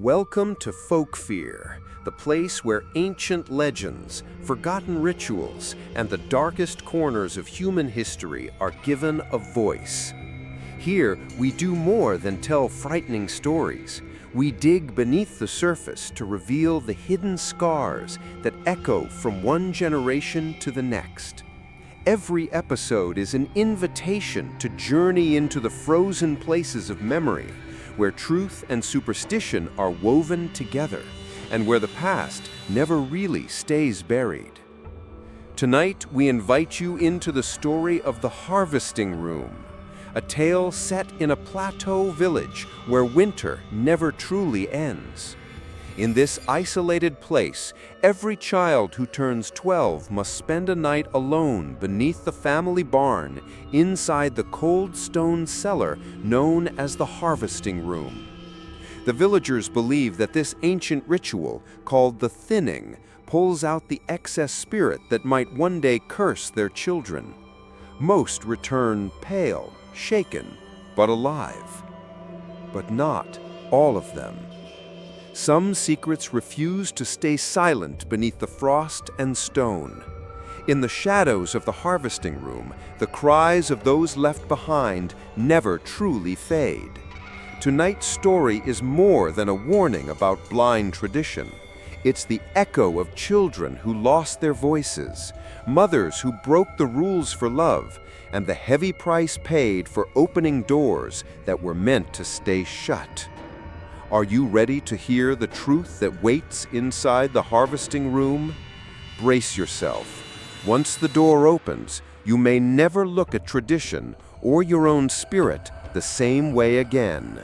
Welcome to Folklore, the place where ancient legends, forgotten rituals, and the darkest corners of human history are given a voice. Here, we do more than tell frightening stories. We dig beneath the surface to reveal the hidden scars that echo from one generation to the next. Every episode is an invitation to journey into the frozen places of memory, where truth and superstition are woven together, and where the past never really stays buried. Tonight, we invite you into the story of the Harvesting Room, a tale set in a plateau village where winter never truly ends. In this isolated place, every child who turns 12 must spend a night alone beneath the family barn inside the cold stone cellar known as the Harvesting Room. The villagers believe that this ancient ritual, called the thinning, pulls out the excess spirit that might one day curse their children. Most return pale, shaken, but alive. But not all of them. Some secrets refuse to stay silent beneath the frost and stone. In the shadows of the Harvesting Room, the cries of those left behind never truly fade. Tonight's story is more than a warning about blind tradition. It's the echo of children who lost their voices, mothers who broke the rules for love, and the heavy price paid for opening doors that were meant to stay shut. Are you ready to hear the truth that waits inside the Harvesting Room? Brace yourself. Once the door opens, you may never look at tradition or your own spirit the same way again.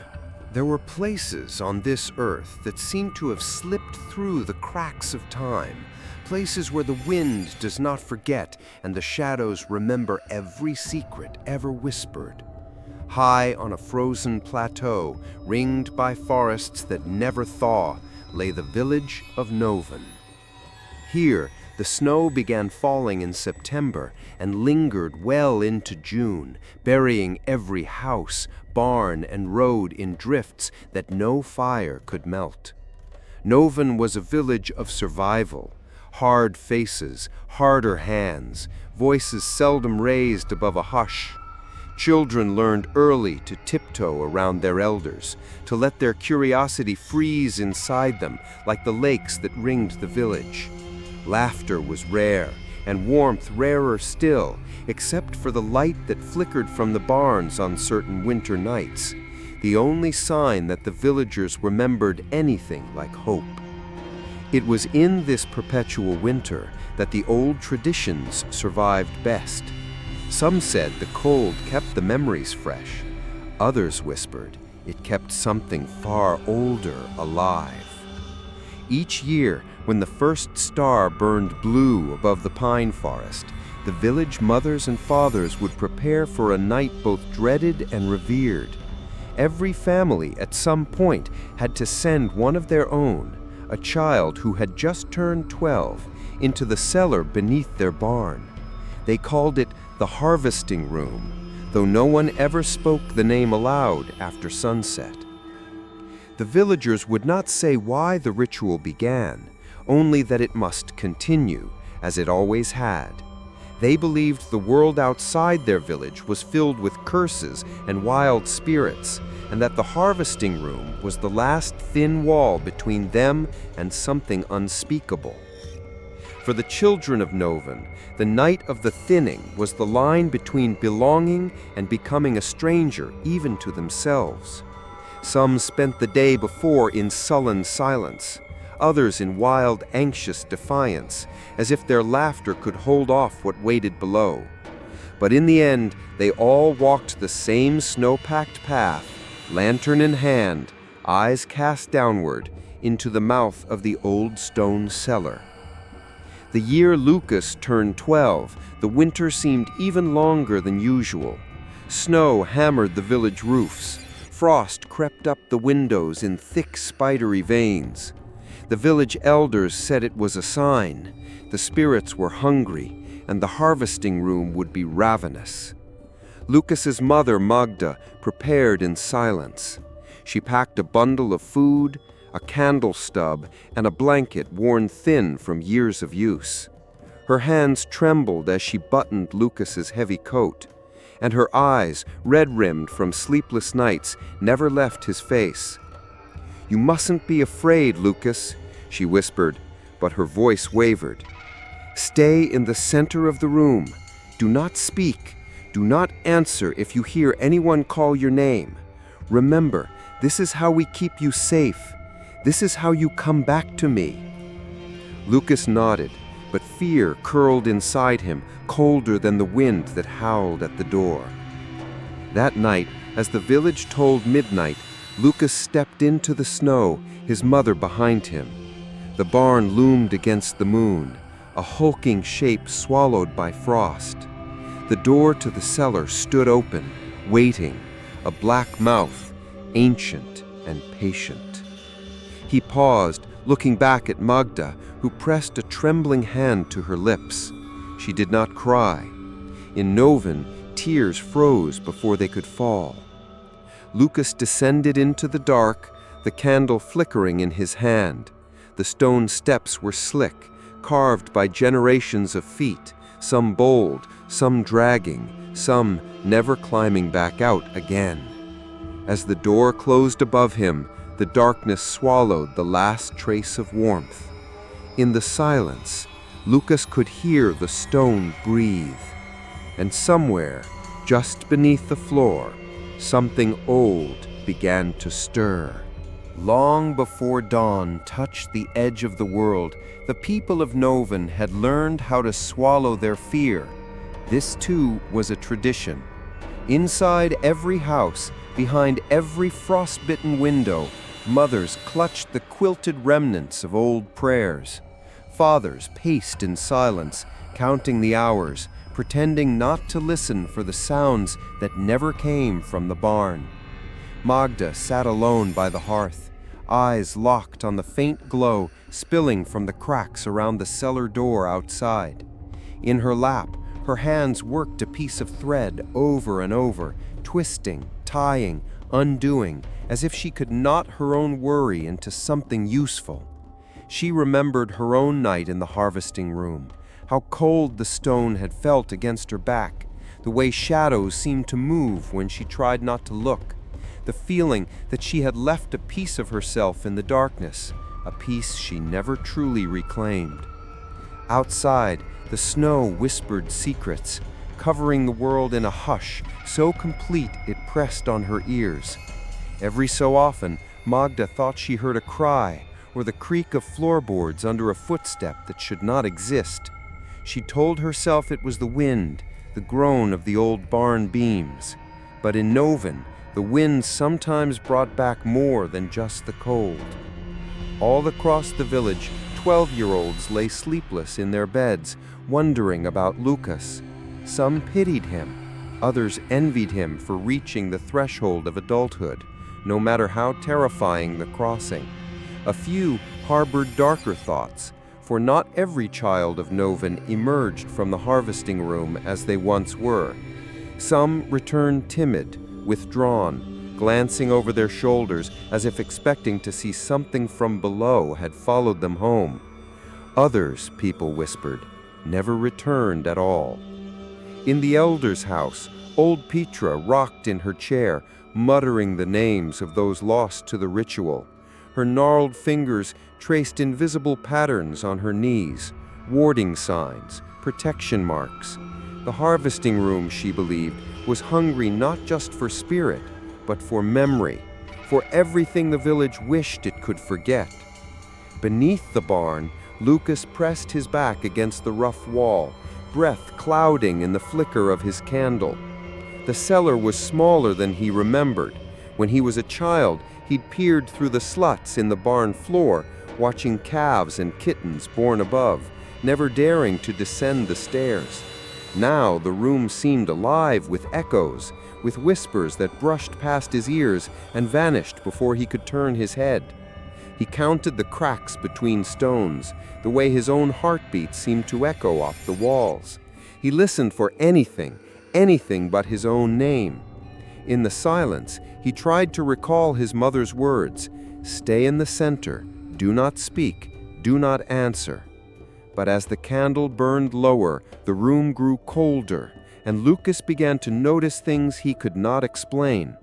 There were places on this earth that seem to have slipped through the cracks of time, places where the wind does not forget and the shadows remember every secret ever whispered. High on a frozen plateau, ringed by forests that never thaw, lay the village of Noven. Here, the snow began falling in September and lingered well into June, burying every house, barn, and road in drifts that no fire could melt. Noven was a village of survival. Hard faces, harder hands, voices seldom raised above a hush. Children learned early to tiptoe around their elders, to let their curiosity freeze inside them like the lakes that ringed the village. Laughter was rare, and warmth rarer still, except for the light that flickered from the barns on certain winter nights, the only sign that the villagers remembered anything like hope. It was in this perpetual winter that the old traditions survived best. Some said the cold kept the memories fresh. Others whispered it kept something far older alive. Each year, when the first star burned blue above the pine forest, the village mothers and fathers would prepare for a night both dreaded and revered. Every family at some point had to send one of their own, a child who had just turned 12, into the cellar beneath their barn. They called it the Harvesting Room, though no one ever spoke the name aloud after sunset. The villagers would not say why the ritual began, only that it must continue, as it always had. They believed the world outside their village was filled with curses and wild spirits, and that the Harvesting Room was the last thin wall between them and something unspeakable. For the children of Noven, the night of the thinning was the line between belonging and becoming a stranger even to themselves. Some spent the day before in sullen silence, others in wild, anxious defiance, as if their laughter could hold off what waited below. But in the end, they all walked the same snow-packed path, lantern in hand, eyes cast downward, into the mouth of the old stone cellar. The year Lucas turned 12, the winter seemed even longer than usual. Snow hammered the village roofs. Frost crept up the windows in thick, spidery veins. The village elders said it was a sign. The spirits were hungry, and the Harvesting Room would be ravenous. Lucas's mother, Magda, prepared in silence. She packed a bundle of food, a candle stub, and a blanket worn thin from years of use. Her hands trembled as she buttoned Lucas's heavy coat, and her eyes, red-rimmed from sleepless nights, never left his face. "You mustn't be afraid, Lucas," she whispered, but her voice wavered. "Stay in the center of the room. Do not speak. Do not answer if you hear anyone call your name. Remember, this is how we keep you safe. This is how you come back to me." Lucas nodded, but fear curled inside him, colder than the wind that howled at the door. That night, as the village tolled midnight, Lucas stepped into the snow, his mother behind him. The barn loomed against the moon, a hulking shape swallowed by frost. The door to the cellar stood open, waiting, a black mouth, ancient and patient. He paused, looking back at Magda, who pressed a trembling hand to her lips. She did not cry. In Noven, tears froze before they could fall. Lucas descended into the dark, the candle flickering in his hand. The stone steps were slick, carved by generations of feet, some bold, some dragging, some never climbing back out again. As the door closed above him, the darkness swallowed the last trace of warmth. In the silence, Lucas could hear the stone breathe. And somewhere, just beneath the floor, something old began to stir. Long before dawn touched the edge of the world, the people of Noven had learned how to swallow their fear. This too was a tradition. Inside every house, behind every frost-bitten window, mothers clutched the quilted remnants of old prayers. Fathers paced in silence, counting the hours, pretending not to listen for the sounds that never came from the barn. Magda sat alone by the hearth, eyes locked on the faint glow spilling from the cracks around the cellar door outside. In her lap, her hands worked a piece of thread over and over, twisting, tying, undoing, as if she could knot her own worry into something useful. She remembered her own night in the harvesting room, how cold the stone had felt against her back, the way shadows seemed to move when she tried not to look, the feeling that she had left a piece of herself in the darkness, a piece she never truly reclaimed. Outside, the snow whispered secrets, covering the world in a hush so complete it pressed on her ears. Every so often, Magda thought she heard a cry or the creak of floorboards under a footstep that should not exist. She told herself it was the wind, the groan of the old barn beams. But in Noven, the wind sometimes brought back more than just the cold. All across the village, 12-year-olds lay sleepless in their beds, wondering about Lucas. Some pitied him, others envied him for reaching the threshold of adulthood, no matter how terrifying the crossing. A few harbored darker thoughts, for not every child of Noven emerged from the harvesting room as they once were. Some returned timid, withdrawn, glancing over their shoulders as if expecting to see something from below had followed them home. Others, people whispered, never returned at all. In the elder's house, old Petra rocked in her chair, muttering the names of those lost to the ritual. Her gnarled fingers traced invisible patterns on her knees, warding signs, protection marks. The harvesting room, she believed, was hungry not just for spirit, but for memory, for everything the village wished it could forget. Beneath the barn, Lucas pressed his back against the rough wall, breath clouding in the flicker of his candle. The cellar was smaller than he remembered. When he was a child, he'd peered through the sluts in the barn floor, watching calves and kittens born above, never daring to descend the stairs. Now the room seemed alive with echoes, with whispers that brushed past his ears and vanished before he could turn his head. He counted the cracks between stones, the way his own heartbeat seemed to echo off the walls. He listened for anything but his own name. In the silence, he tried to recall his mother's words, "Stay in the center, do not speak, do not answer." But as the candle burned lower, the room grew colder, and Lucas began to notice things he could not explain.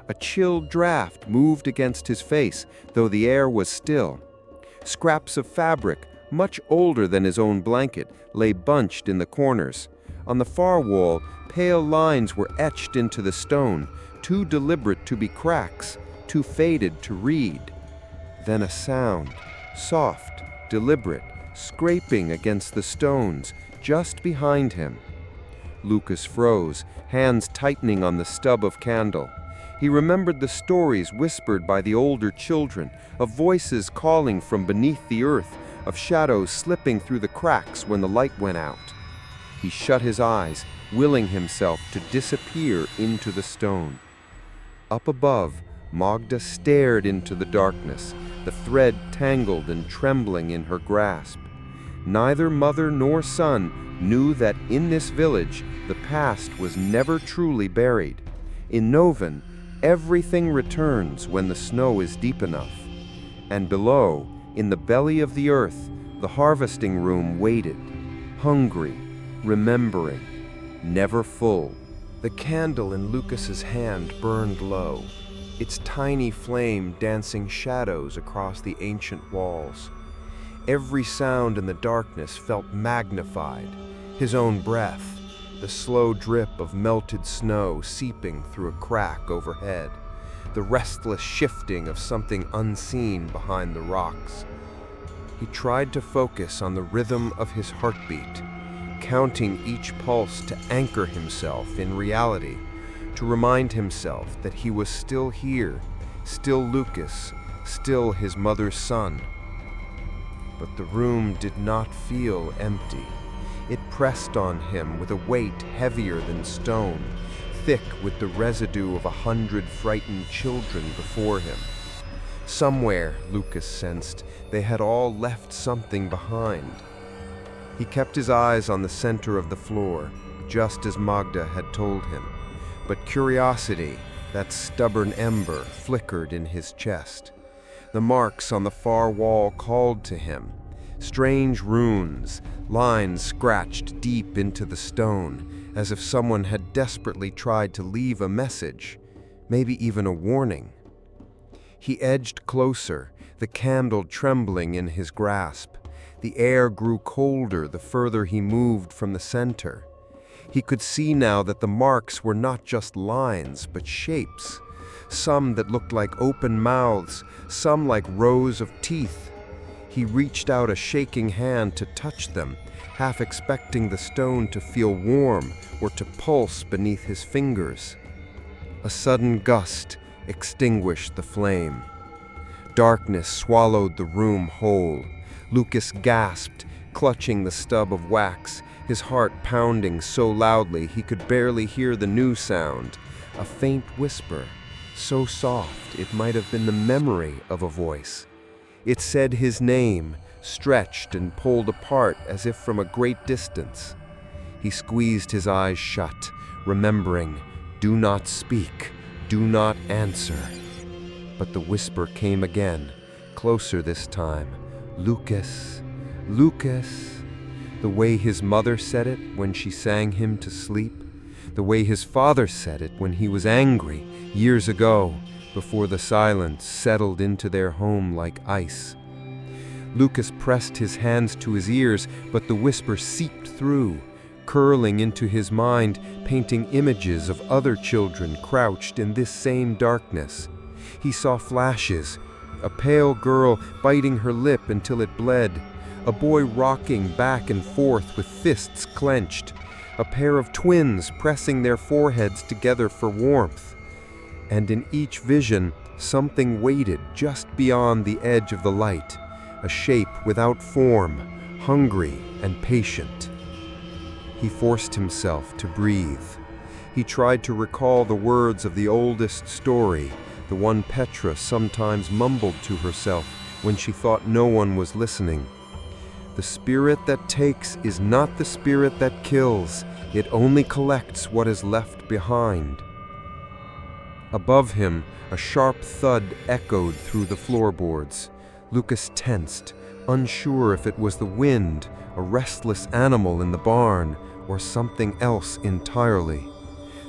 A chill draft moved against his face, though the air was still. Scraps of fabric, much older than his own blanket, lay bunched in the corners. On the far wall, pale lines were etched into the stone, too deliberate to be cracks, too faded to read. Then a sound, soft, deliberate, scraping against the stones, just behind him. Lucas froze, hands tightening on the stub of candle. He remembered the stories whispered by the older children, of voices calling from beneath the earth, of shadows slipping through the cracks when the light went out. He shut his eyes, willing himself to disappear into the stone. Up above, Magda stared into the darkness, the thread tangled and trembling in her grasp. Neither mother nor son knew that in this village the past was never truly buried. In Noven, everything returns when the snow is deep enough. And below, in the belly of the earth, the harvesting room waited, hungry, remembering, never full. The candle in Lucas's hand burned low, its tiny flame dancing shadows across the ancient walls. Every sound in the darkness felt magnified, his own breath, the slow drip of melted snow seeping through a crack overhead, the restless shifting of something unseen behind the rocks. He tried to focus on the rhythm of his heartbeat, counting each pulse to anchor himself in reality, to remind himself that he was still here, still Lucas, still his mother's son. But the room did not feel empty. It pressed on him with a weight heavier than stone, thick with the residue of 100 frightened children before him. Somewhere, Lucas sensed, they had all left something behind. He kept his eyes on the center of the floor, just as Magda had told him. But curiosity, that stubborn ember, flickered in his chest. The marks on the far wall called to him. Strange runes, lines scratched deep into the stone, as if someone had desperately tried to leave a message, maybe even a warning. He edged closer, the candle trembling in his grasp. The air grew colder the further he moved from the center. He could see now that the marks were not just lines, but shapes. Some that looked like open mouths, some like rows of teeth. He reached out a shaking hand to touch them, half expecting the stone to feel warm or to pulse beneath his fingers. A sudden gust extinguished the flame. Darkness swallowed the room whole. Lucas gasped, clutching the stub of wax, his heart pounding so loudly he could barely hear the new sound, a faint whisper, so soft it might have been the memory of a voice. It said his name, stretched and pulled apart as if from a great distance. He squeezed his eyes shut, remembering, "Do not speak, do not answer." But the whisper came again, closer this time. "Lucas, Lucas." The way his mother said it when she sang him to sleep, the way his father said it when he was angry years ago, before the silence settled into their home like ice. Lucas pressed his hands to his ears, but the whisper seeped through, curling into his mind, painting images of other children crouched in this same darkness. He saw flashes, a pale girl biting her lip until it bled, a boy rocking back and forth with fists clenched, a pair of twins pressing their foreheads together for warmth. And in each vision, something waited just beyond the edge of the light, a shape without form, hungry and patient. He forced himself to breathe. He tried to recall the words of the oldest story, the one Petra sometimes mumbled to herself when she thought no one was listening. "The spirit that takes is not the spirit that kills. It only collects what is left behind." Above him, a sharp thud echoed through the floorboards. Lucas tensed, unsure if it was the wind, a restless animal in the barn, or something else entirely.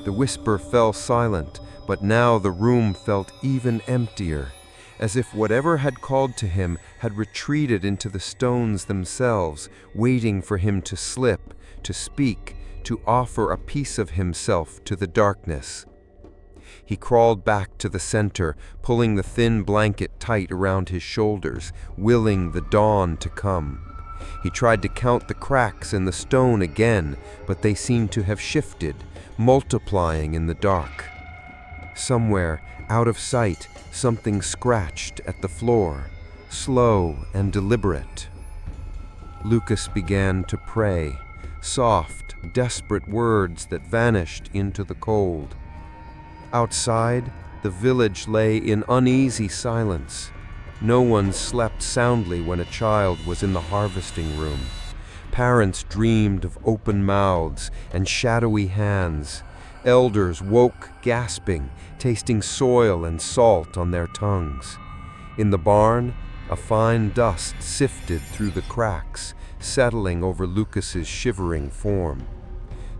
The whisper fell silent, but now the room felt even emptier, as if whatever had called to him had retreated into the stones themselves, waiting for him to slip, to speak, to offer a piece of himself to the darkness. He crawled back to the center, pulling the thin blanket tight around his shoulders, willing the dawn to come. He tried to count the cracks in the stone again, but they seemed to have shifted, multiplying in the dark. Somewhere, out of sight, something scratched at the floor, slow and deliberate. Lucas began to pray, soft, desperate words that vanished into the cold. Outside, the village lay in uneasy silence. No one slept soundly when a child was in the harvesting room. Parents dreamed of open mouths and shadowy hands. Elders woke gasping, tasting soil and salt on their tongues. In the barn, a fine dust sifted through the cracks, settling over Lucas's shivering form.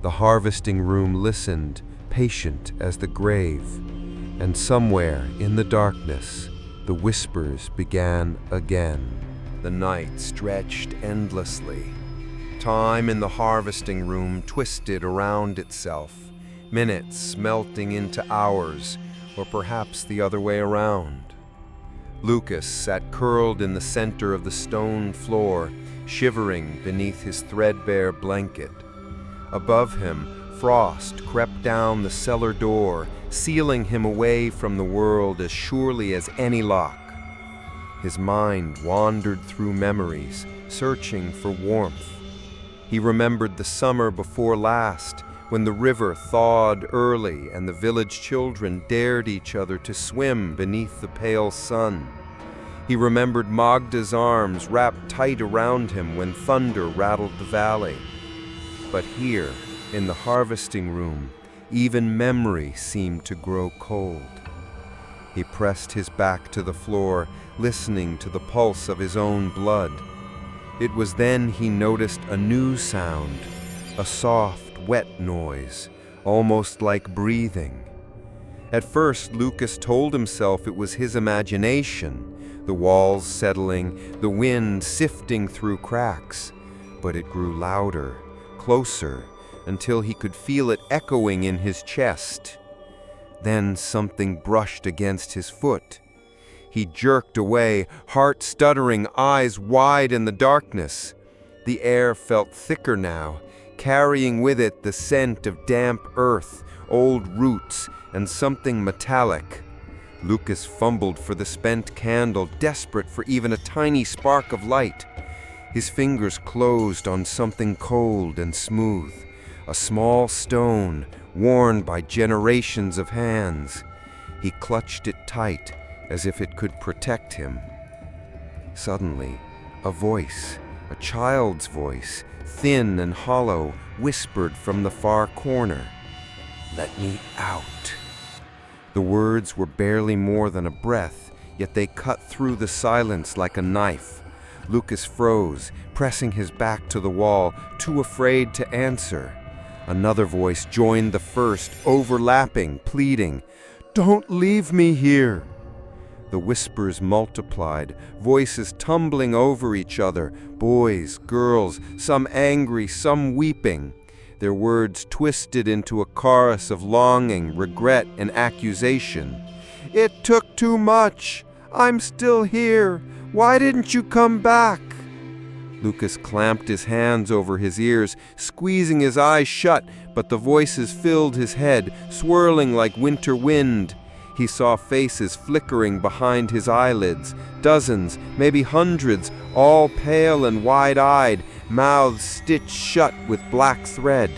The harvesting room listened, patient as the grave, and somewhere in the darkness, the whispers began again. The night stretched endlessly. Time in the harvesting room twisted around itself, minutes melting into hours, or perhaps the other way around. Lucas sat curled in the center of the stone floor, shivering beneath his threadbare blanket. Above him, frost crept down the cellar door, sealing him away from the world as surely as any lock. His mind wandered through memories, searching for warmth. He remembered the summer before last, when the river thawed early and the village children dared each other to swim beneath the pale sun. He remembered Magda's arms wrapped tight around him when thunder rattled the valley. But here, in the harvesting room, even memory seemed to grow cold. He pressed his back to the floor, listening to the pulse of his own blood. It was then he noticed a new sound, a soft, wet noise, almost like breathing. At first, Lucas told himself it was his imagination, the walls settling, the wind sifting through cracks. But it grew louder, closer, until he could feel it echoing in his chest. Then something brushed against his foot. He jerked away, heart stuttering, eyes wide in the darkness. The air felt thicker now, carrying with it the scent of damp earth, old roots, and something metallic. Lucas fumbled for the spent candle, desperate for even a tiny spark of light. His fingers closed on something cold and smooth. A small stone, worn by generations of hands. He clutched it tight, as if it could protect him. Suddenly, a voice, a child's voice, thin and hollow, whispered from the far corner, "Let me out." The words were barely more than a breath, yet they cut through the silence like a knife. Lucas froze, pressing his back to the wall, too afraid to answer. Another voice joined the first, overlapping, pleading, "Don't leave me here." The whispers multiplied, voices tumbling over each other, boys, girls, some angry, some weeping. Their words twisted into a chorus of longing, regret, and accusation. "It took too much. I'm still here. Why didn't you come back?" Lucas clamped his hands over his ears, squeezing his eyes shut, but the voices filled his head, swirling like winter wind. He saw faces flickering behind his eyelids, dozens, maybe hundreds, all pale and wide-eyed, mouths stitched shut with black thread.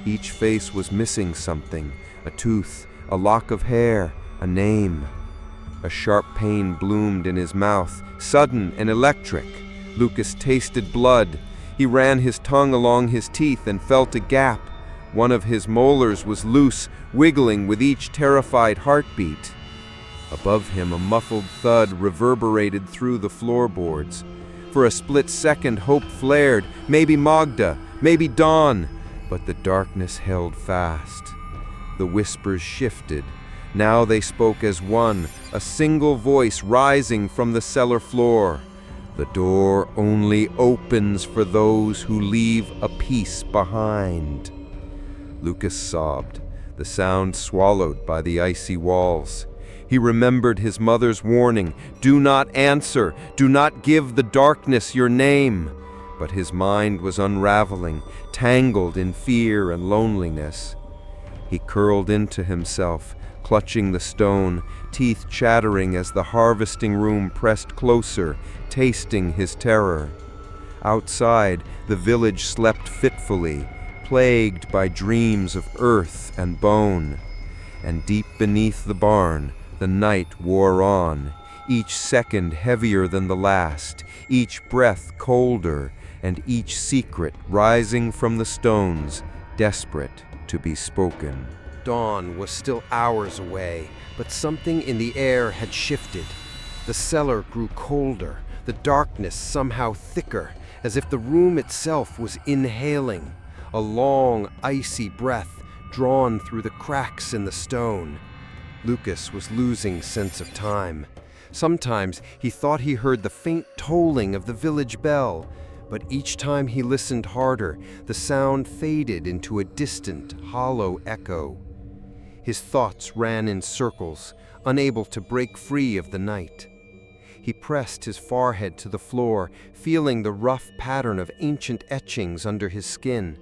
Each face was missing something, a tooth, a lock of hair, a name. A sharp pain bloomed in his mouth, sudden and electric. Lucas tasted blood. He ran his tongue along his teeth and felt a gap. One of his molars was loose, wiggling with each terrified heartbeat. Above him, a muffled thud reverberated through the floorboards. For a split second, hope flared. Maybe Magda, maybe Dawn. But the darkness held fast. The whispers shifted. Now they spoke as one, a single voice rising from the cellar floor. The door only opens for those who leave a piece behind. Lucas sobbed, the sound swallowed by the icy walls. He remembered his mother's warning, "Do not answer, do not give the darkness your name." But his mind was unraveling, tangled in fear and loneliness. He curled into himself, clutching the stone, teeth chattering as the harvesting room pressed closer, tasting his terror. Outside, the village slept fitfully, plagued by dreams of earth and bone. And deep beneath the barn, the night wore on, each second heavier than the last, each breath colder, and each secret rising from the stones, desperate to be spoken. Dawn was still hours away, but something in the air had shifted. The cellar grew colder, the darkness somehow thicker, as if the room itself was inhaling, a long, icy breath drawn through the cracks in the stone. Lucas was losing sense of time. Sometimes he thought he heard the faint tolling of the village bell, but each time he listened harder, the sound faded into a distant, hollow echo. His thoughts ran in circles, unable to break free of the night. He pressed his forehead to the floor, feeling the rough pattern of ancient etchings under his skin.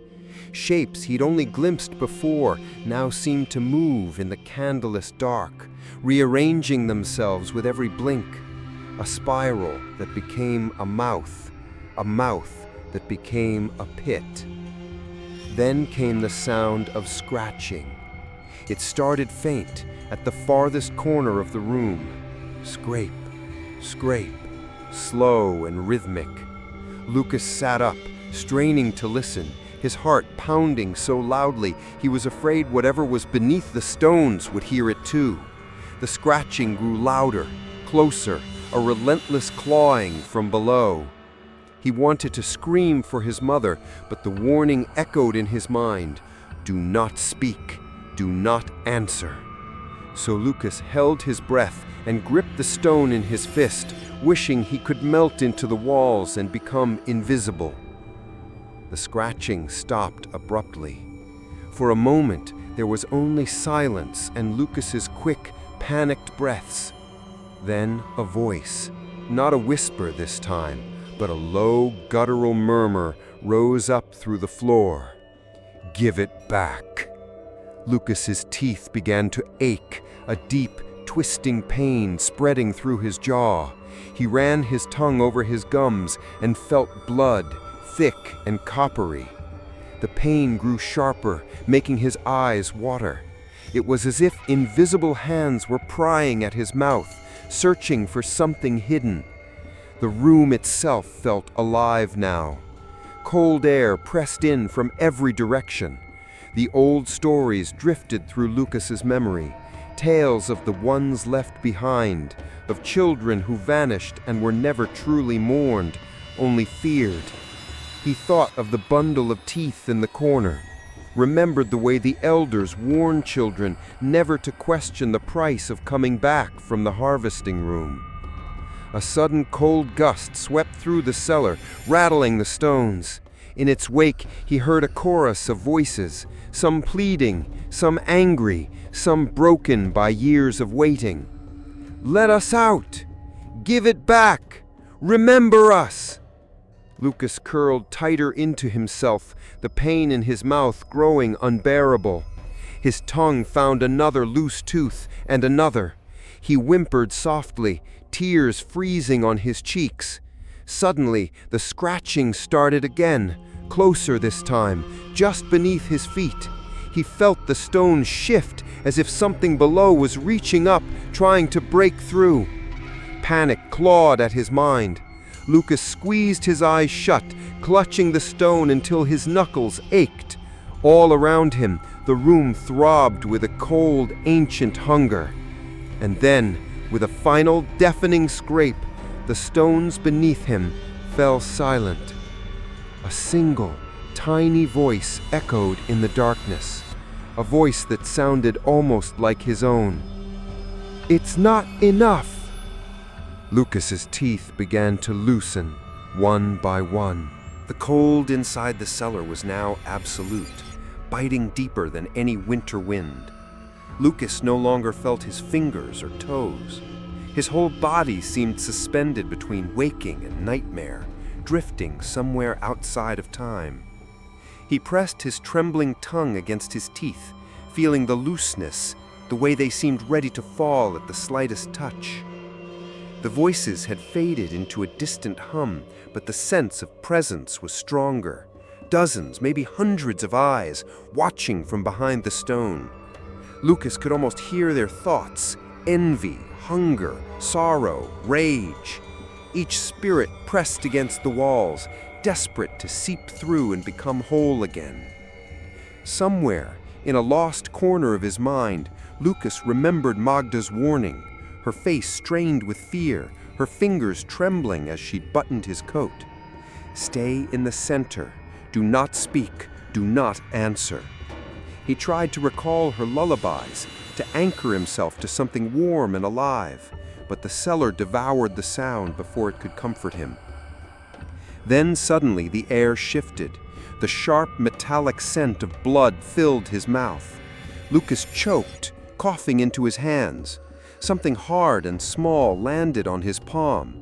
Shapes he'd only glimpsed before now seemed to move in the candleless dark, rearranging themselves with every blink. A spiral that became a mouth that became a pit. Then came the sound of scratching. It started faint at the farthest corner of the room. Scrape, scrape, slow and rhythmic. Lucas sat up, straining to listen, his heart pounding so loudly he was afraid whatever was beneath the stones would hear it too. The scratching grew louder, closer, a relentless clawing from below. He wanted to scream for his mother, but the warning echoed in his mind. Do not speak. Do not answer. So Lucas held his breath and gripped the stone in his fist, wishing he could melt into the walls and become invisible. The scratching stopped abruptly. For a moment, there was only silence and Lucas's quick, panicked breaths. Then a voice, not a whisper this time, but a low, guttural murmur rose up through the floor. Give it back. Lucas's teeth began to ache, a deep, twisting pain spreading through his jaw. He ran his tongue over his gums and felt blood, thick and coppery. The pain grew sharper, making his eyes water. It was as if invisible hands were prying at his mouth, searching for something hidden. The room itself felt alive now. Cold air pressed in from every direction. The old stories drifted through Lucas's memory, tales of the ones left behind, of children who vanished and were never truly mourned, only feared. He thought of the bundle of teeth in the corner, remembered the way the elders warned children never to question the price of coming back from the harvesting room. A sudden cold gust swept through the cellar, rattling the stones. In its wake, he heard a chorus of voices, some pleading, some angry, some broken by years of waiting. Let us out! Give it back! Remember us! Lucas curled tighter into himself, the pain in his mouth growing unbearable. His tongue found another loose tooth and another. He whimpered softly, tears freezing on his cheeks. Suddenly, the scratching started again, closer this time, just beneath his feet. He felt the stones shift as if something below was reaching up, trying to break through. Panic clawed at his mind. Lucas squeezed his eyes shut, clutching the stone until his knuckles ached. All around him, the room throbbed with a cold, ancient hunger. And then, with a final deafening scrape, the stones beneath him fell silent. A single, tiny voice echoed in the darkness, a voice that sounded almost like his own. "It's not enough!" Lucas's teeth began to loosen, one by one. The cold inside the cellar was now absolute, biting deeper than any winter wind. Lucas no longer felt his fingers or toes. His whole body seemed suspended between waking and nightmare, drifting somewhere outside of time. He pressed his trembling tongue against his teeth, feeling the looseness, the way they seemed ready to fall at the slightest touch. The voices had faded into a distant hum, but the sense of presence was stronger. Dozens, maybe hundreds of eyes watching from behind the stone. Lucas could almost hear their thoughts: envy, hunger, sorrow, rage. Each spirit pressed against the walls, desperate to seep through and become whole again. Somewhere, in a lost corner of his mind, Lucas remembered Magda's warning, her face strained with fear, her fingers trembling as she buttoned his coat. Stay in the center. Do not speak. Do not answer. He tried to recall her lullabies, to anchor himself to something warm and alive, but the cellar devoured the sound before it could comfort him. Then suddenly the air shifted. The sharp metallic scent of blood filled his mouth. Lucas choked, coughing into his hands. Something hard and small landed on his palm.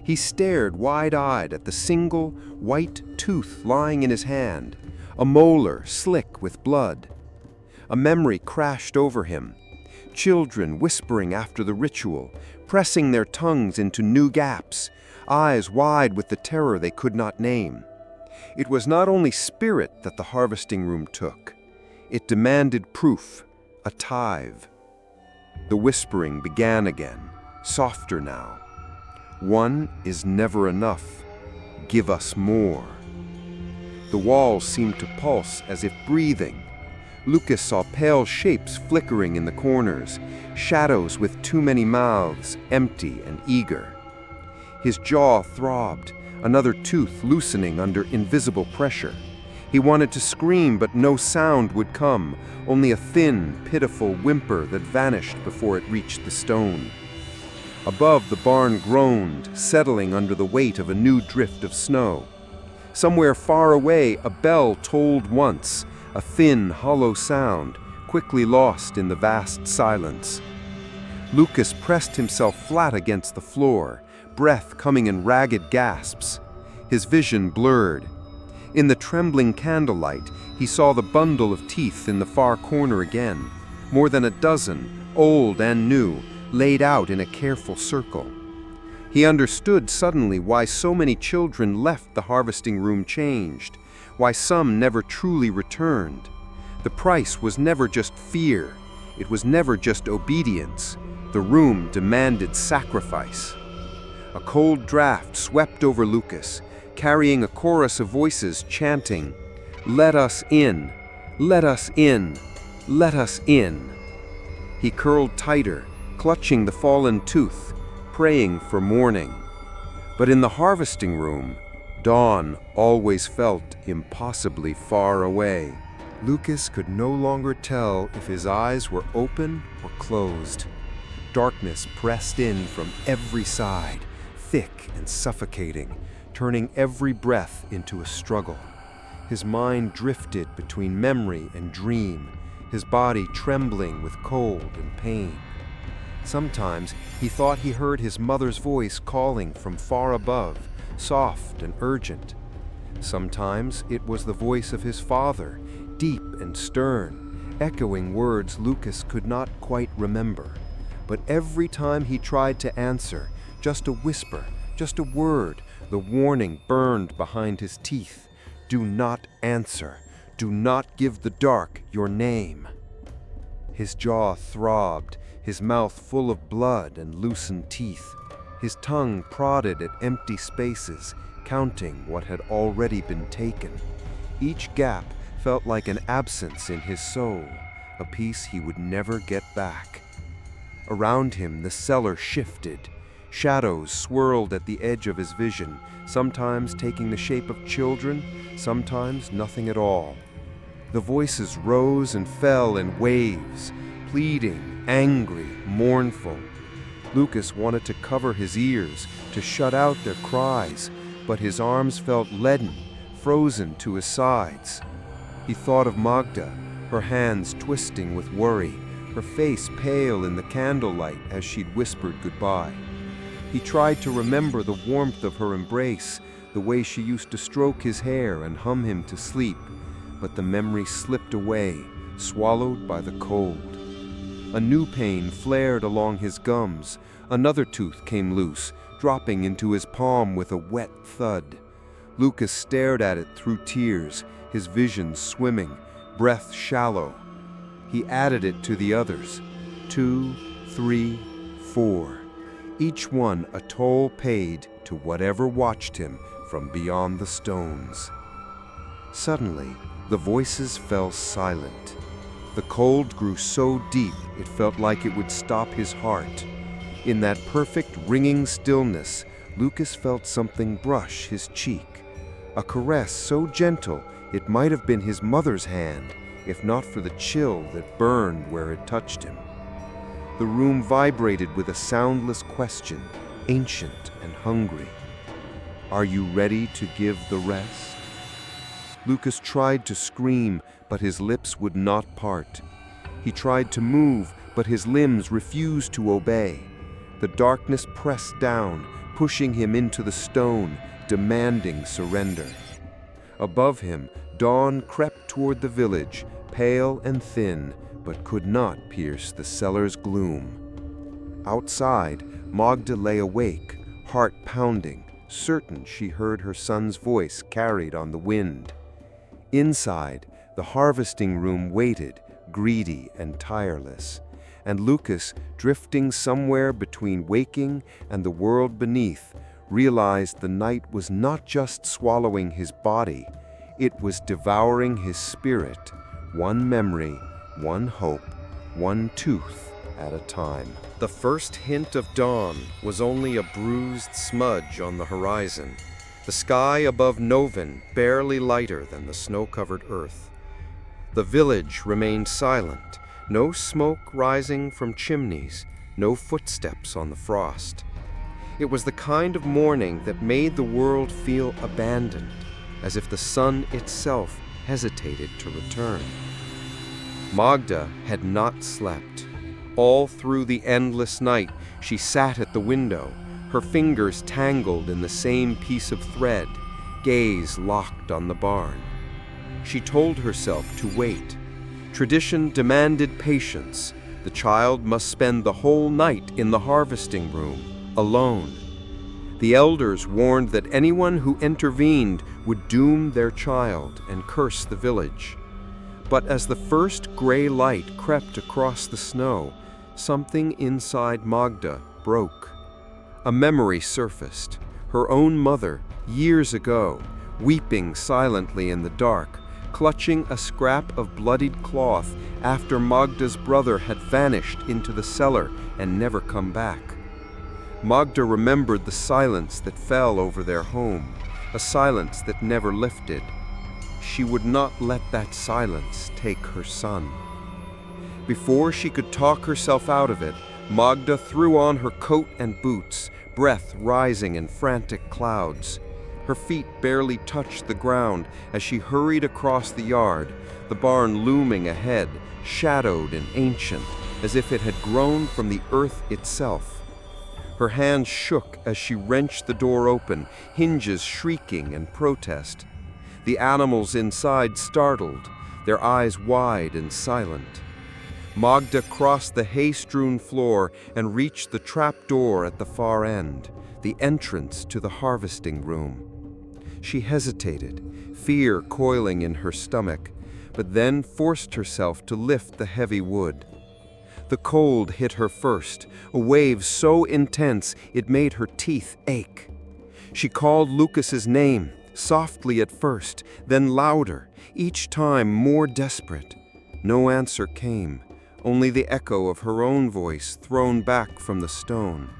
He stared wide-eyed at the single, white tooth lying in his hand, a molar slick with blood. A memory crashed over him. Children whispering after the ritual, pressing their tongues into new gaps, eyes wide with the terror they could not name. It was not only spirit that the harvesting room took. It demanded proof, a tithe. The whispering began again, softer now. "One is never enough. Give us more." The walls seemed to pulse as if breathing. Lucas saw pale shapes flickering in the corners, shadows with too many mouths, empty and eager. His jaw throbbed, another tooth loosening under invisible pressure. He wanted to scream, but no sound would come, only a thin, pitiful whimper that vanished before it reached the stone. Above, the barn groaned, settling under the weight of a new drift of snow. Somewhere far away, a bell tolled once, a thin, hollow sound, quickly lost in the vast silence. Lucas pressed himself flat against the floor, breath coming in ragged gasps. His vision blurred. In the trembling candlelight, he saw the bundle of teeth in the far corner again, more than a dozen, old and new, laid out in a careful circle. He understood suddenly why so many children left the harvesting room changed, why some never truly returned. The price was never just fear. It was never just obedience. The room demanded sacrifice. A cold draft swept over Lucas, carrying a chorus of voices chanting, "Let us in! Let us in! Let us in!" He curled tighter, clutching the fallen tooth, praying for morning. But in the harvesting room, dawn always felt impossibly far away. Lucas could no longer tell if his eyes were open or closed. Darkness pressed in from every side, thick and suffocating, turning every breath into a struggle. His mind drifted between memory and dream, his body trembling with cold and pain. Sometimes he thought he heard his mother's voice calling from far above, soft and urgent. Sometimes it was the voice of his father, deep and stern, echoing words Lucas could not quite remember. But every time he tried to answer, just a whisper, just a word, the warning burned behind his teeth. Do not answer. Do not give the dark your name. His jaw throbbed, his mouth full of blood and loosened teeth. His tongue prodded at empty spaces, counting what had already been taken. Each gap felt like an absence in his soul, a piece he would never get back. Around him, the cellar shifted. Shadows swirled at the edge of his vision, sometimes taking the shape of children, sometimes nothing at all. The voices rose and fell in waves, pleading, angry, mournful. Lucas wanted to cover his ears, to shut out their cries, but his arms felt leaden, frozen to his sides. He thought of Magda, her hands twisting with worry, her face pale in the candlelight as she'd whispered goodbye. He tried to remember the warmth of her embrace, the way she used to stroke his hair and hum him to sleep, but the memory slipped away, swallowed by the cold. A new pain flared along his gums. Another tooth came loose, dropping into his palm with a wet thud. Lucas stared at it through tears, his vision swimming, breath shallow. He added it to the others. 2, 3, 4. Each one a toll paid to whatever watched him from beyond the stones. Suddenly, the voices fell silent. The cold grew so deep it felt like it would stop his heart. In that perfect ringing stillness, Lucas felt something brush his cheek. A caress so gentle it might have been his mother's hand, if not for the chill that burned where it touched him. The room vibrated with a soundless question, ancient and hungry. Are you ready to give the rest? Lucas tried to scream, but his lips would not part. He tried to move, but his limbs refused to obey. The darkness pressed down, pushing him into the stone, demanding surrender. Above him, dawn crept toward the village, pale and thin, but could not pierce the cellar's gloom. Outside, Magda lay awake, heart pounding, certain she heard her son's voice carried on the wind. Inside, the harvesting room waited, greedy and tireless, and Lucas, drifting somewhere between waking and the world beneath, realized the night was not just swallowing his body, it was devouring his spirit, one memory, one hope, one tooth at a time. The first hint of dawn was only a bruised smudge on the horizon, the sky above Noven barely lighter than the snow-covered earth. The village remained silent, no smoke rising from chimneys, no footsteps on the frost. It was the kind of morning that made the world feel abandoned, as if the sun itself hesitated to return. Magda had not slept. All through the endless night, she sat at the window, her fingers tangled in the same piece of thread, gaze locked on the barn. She told herself to wait. Tradition demanded patience. The child must spend the whole night in the harvesting room, alone. The elders warned that anyone who intervened would doom their child and curse the village. But as the first gray light crept across the snow, something inside Magda broke. A memory surfaced, her own mother, years ago, weeping silently in the dark, clutching a scrap of bloodied cloth after Magda's brother had vanished into the cellar and never come back. Magda remembered the silence that fell over their home, a silence that never lifted. She would not let that silence take her son. Before she could talk herself out of it, Magda threw on her coat and boots, breath rising in frantic clouds. Her feet barely touched the ground as she hurried across the yard, the barn looming ahead, shadowed and ancient, as if it had grown from the earth itself. Her hands shook as she wrenched the door open, hinges shrieking in protest. The animals inside startled, their eyes wide and silent. Magda crossed the hay-strewn floor and reached the trap door at the far end, the entrance to the harvesting room. She hesitated, fear coiling in her stomach, but then forced herself to lift the heavy wood. The cold hit her first, a wave so intense it made her teeth ache. She called Lucas's name, softly at first, then louder, each time more desperate. No answer came, only the echo of her own voice thrown back from the stone.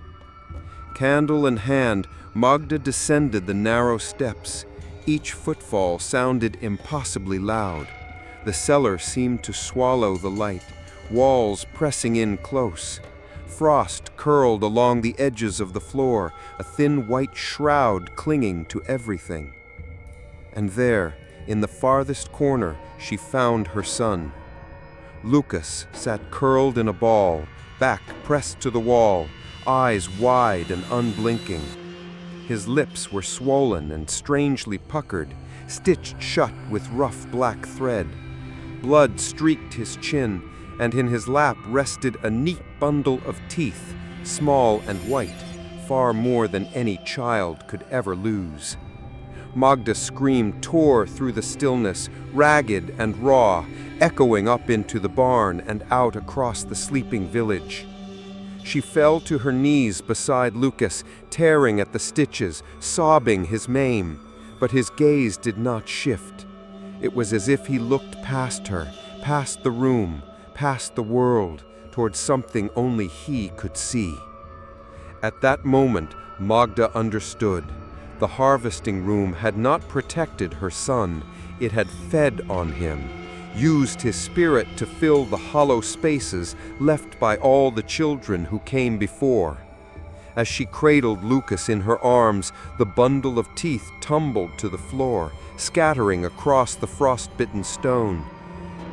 Candle in hand, Magda descended the narrow steps. Each footfall sounded impossibly loud. The cellar seemed to swallow the light, walls pressing in close. Frost curled along the edges of the floor, a thin white shroud clinging to everything. And there, in the farthest corner, she found her son. Lucas sat curled in a ball, back pressed to the wall, eyes wide and unblinking. His lips were swollen and strangely puckered, stitched shut with rough black thread. Blood streaked his chin, and in his lap rested a neat bundle of teeth, small and white, far more than any child could ever lose. Magda's scream tore through the stillness, ragged and raw, echoing up into the barn and out across the sleeping village. She fell to her knees beside Lucas, tearing at the stitches, sobbing his maim, but his gaze did not shift. It was as if he looked past her, past the room, past the world, towards something only he could see. At that moment, Magda understood. The harvesting room had not protected her son, it had fed on him, used his spirit to fill the hollow spaces left by all the children who came before. As she cradled Lucas in her arms, the bundle of teeth tumbled to the floor, scattering across the frost-bitten stone.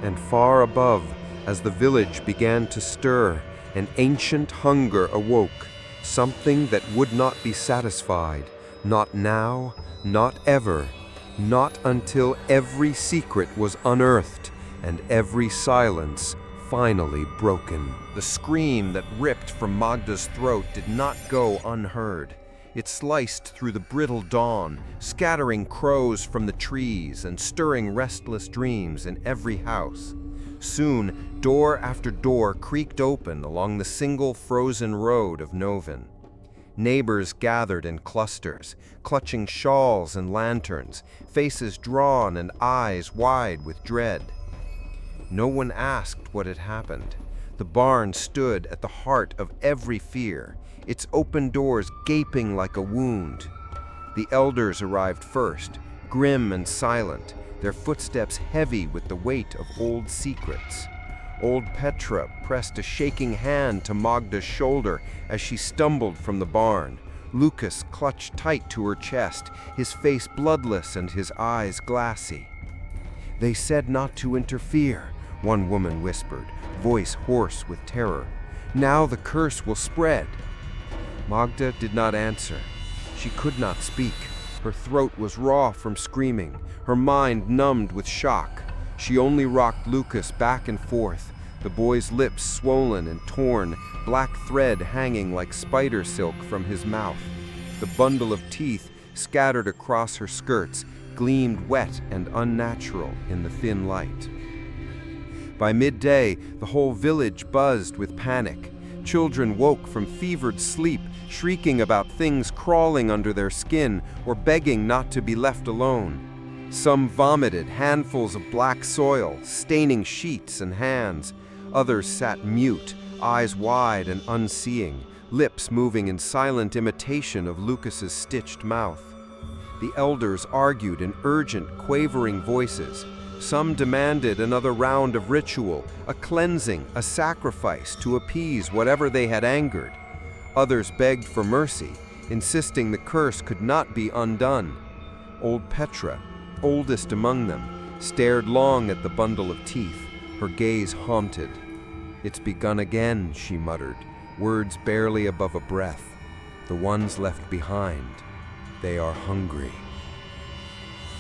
And far above, as the village began to stir, an ancient hunger awoke, something that would not be satisfied. Not now, not ever, not until every secret was unearthed and every silence finally broken. The scream that ripped from Magda's throat did not go unheard. It sliced through the brittle dawn, scattering crows from the trees and stirring restless dreams in every house. Soon, door after door creaked open along the single frozen road of Noven. Neighbors gathered in clusters, clutching shawls and lanterns, faces drawn and eyes wide with dread. No one asked what had happened. The barn stood at the heart of every fear, its open doors gaping like a wound. The elders arrived first, grim and silent, their footsteps heavy with the weight of old secrets. Old Petra pressed a shaking hand to Magda's shoulder as she stumbled from the barn. Lucas clutched tight to her chest, his face bloodless and his eyes glassy. "They said not to interfere," one woman whispered, voice hoarse with terror. "Now the curse will spread." Magda did not answer. She could not speak. Her throat was raw from screaming, her mind numbed with shock. She only rocked Lucas back and forth, the boy's lips swollen and torn, black thread hanging like spider silk from his mouth. The bundle of teeth scattered across her skirts gleamed wet and unnatural in the thin light. By midday, the whole village buzzed with panic. Children woke from fevered sleep, shrieking about things crawling under their skin or begging not to be left alone. Some vomited handfuls of black soil, staining sheets and hands. Others sat mute, eyes wide and unseeing, lips moving in silent imitation of Lucas's stitched mouth. The elders argued in urgent, quavering voices. Some demanded another round of ritual, a cleansing, a sacrifice to appease whatever they had angered. Others begged for mercy, insisting the curse could not be undone. Old Petra, oldest among them, stared long at the bundle of teeth, her gaze haunted. "It's begun again," she muttered, words barely above a breath. "The ones left behind, they are hungry."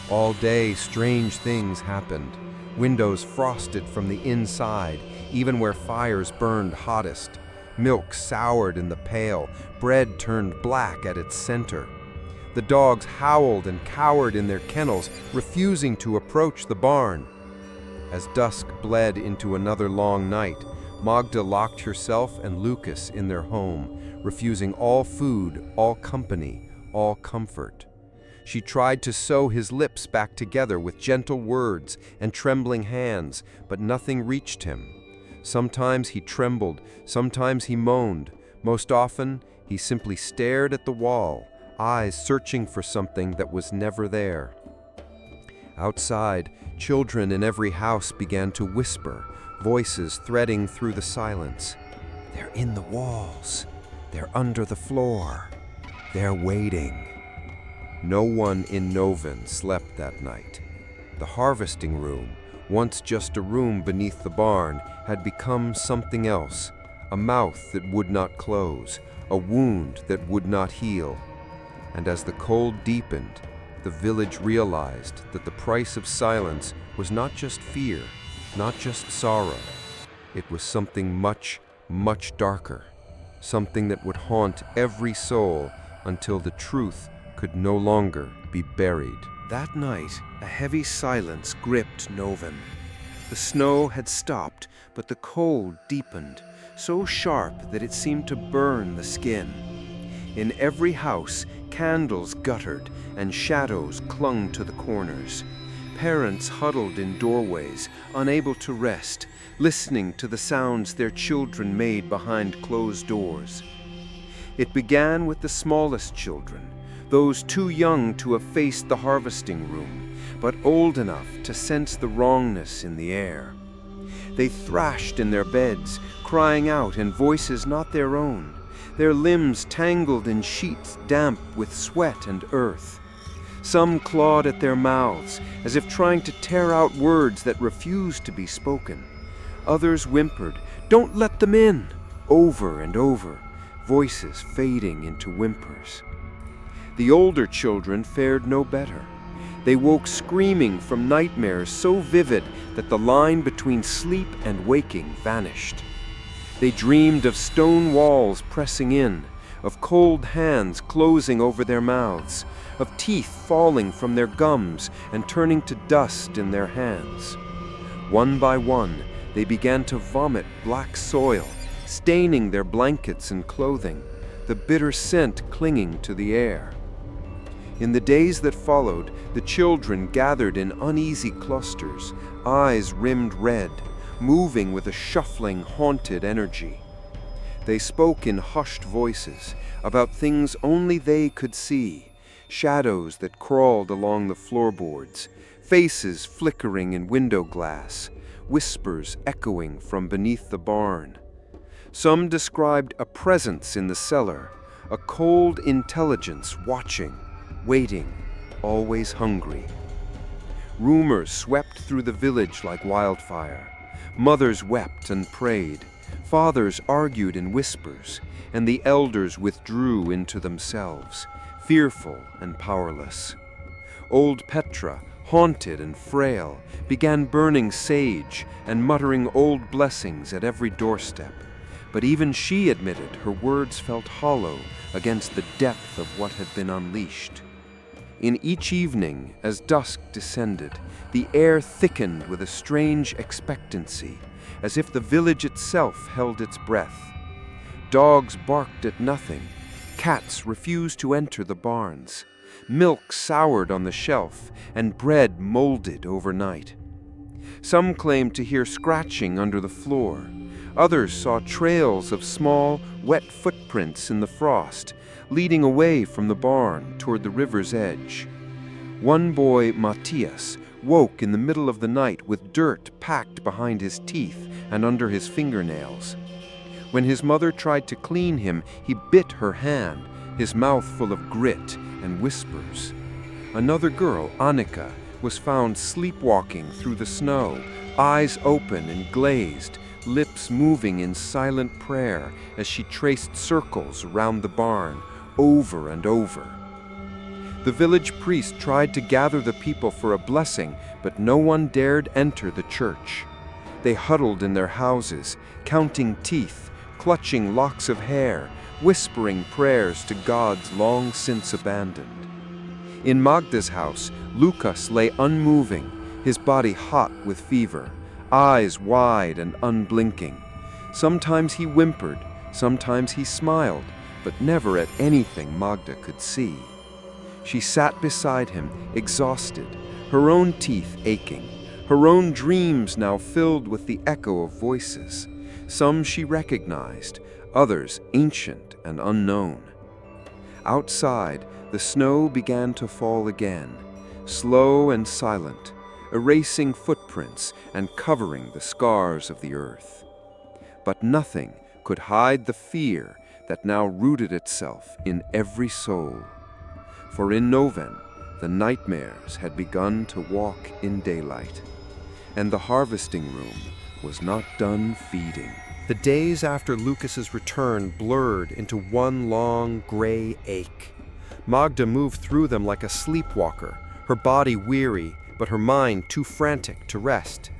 All day, strange things happened. Windows frosted from the inside, even where fires burned hottest. Milk soured in the pail, bread turned black at its center. The dogs howled and cowered in their kennels, refusing to approach the barn. As dusk bled into another long night, Magda locked herself and Lucas in their home, refusing all food, all company, all comfort. She tried to sew his lips back together with gentle words and trembling hands, but nothing reached him. Sometimes he trembled, sometimes he moaned. Most often, he simply stared at the wall, eyes searching for something that was never there. Outside, children in every house began to whisper, voices threading through the silence. "They're in the walls. They're under the floor. They're waiting." No one in Noven slept that night. The harvesting room, once just a room beneath the barn, had become something else, a mouth that would not close, a wound that would not heal. And as the cold deepened, the village realized that the price of silence was not just fear, not just sorrow. It was something much, much darker, something that would haunt every soul until the truth could no longer be buried. That night, a heavy silence gripped Noven. The snow had stopped, but the cold deepened, so sharp that it seemed to burn the skin. In every house, candles guttered and shadows clung to the corners. Parents huddled in doorways, unable to rest, listening to the sounds their children made behind closed doors. It began with the smallest children, those too young to have faced the harvesting room, but old enough to sense the wrongness in the air. They thrashed in their beds, crying out in voices not their own, their limbs tangled in sheets damp with sweat and earth. Some clawed at their mouths, as if trying to tear out words that refused to be spoken. Others whimpered, "Don't let them in!" over and over, voices fading into whimpers. The older children fared no better. They woke screaming from nightmares so vivid that the line between sleep and waking vanished. They dreamed of stone walls pressing in, of cold hands closing over their mouths, of teeth falling from their gums and turning to dust in their hands. One by one, they began to vomit black soil, staining their blankets and clothing, the bitter scent clinging to the air. In the days that followed, the children gathered in uneasy clusters, eyes rimmed red, moving with a shuffling, haunted energy. They spoke in hushed voices about things only they could see, shadows that crawled along the floorboards, faces flickering in window glass, whispers echoing from beneath the barn. Some described a presence in the cellar, a cold intelligence watching, waiting, always hungry. Rumors swept through the village like wildfire. Mothers wept and prayed, fathers argued in whispers, and the elders withdrew into themselves, fearful and powerless. Old Petra, haunted and frail, began burning sage and muttering old blessings at every doorstep. But even she admitted her words felt hollow against the depth of what had been unleashed. In each evening, as dusk descended, the air thickened with a strange expectancy, as if the village itself held its breath. Dogs barked at nothing, cats refused to enter the barns, milk soured on the shelf, and bread molded overnight. Some claimed to hear scratching under the floor. Others saw trails of small, wet footprints in the frost, leading away from the barn toward the river's edge. One boy, Matthias, woke in the middle of the night with dirt packed behind his teeth and under his fingernails. When his mother tried to clean him, he bit her hand, his mouth full of grit and whispers. Another girl, Annika, was found sleepwalking through the snow, eyes open and glazed, lips moving in silent prayer as she traced circles around the barn, over and over. The village priest tried to gather the people for a blessing, but no one dared enter the church. They huddled in their houses, counting teeth, clutching locks of hair, whispering prayers to gods long since abandoned. In Magda's house, Lukas lay unmoving, his body hot with fever, eyes wide and unblinking. Sometimes he whimpered, sometimes he smiled, but never at anything Magda could see. She sat beside him, exhausted, her own teeth aching, her own dreams now filled with the echo of voices. Some she recognized, others ancient and unknown. Outside, the snow began to fall again, slow and silent, erasing footprints and covering the scars of the earth. But nothing could hide the fear that now rooted itself in every soul. For in Noven, the nightmares had begun to walk in daylight, and the harvesting room was not done feeding. The days after Lucas's return blurred into one long gray ache. Magda moved through them like a sleepwalker, her body weary, but her mind too frantic to rest.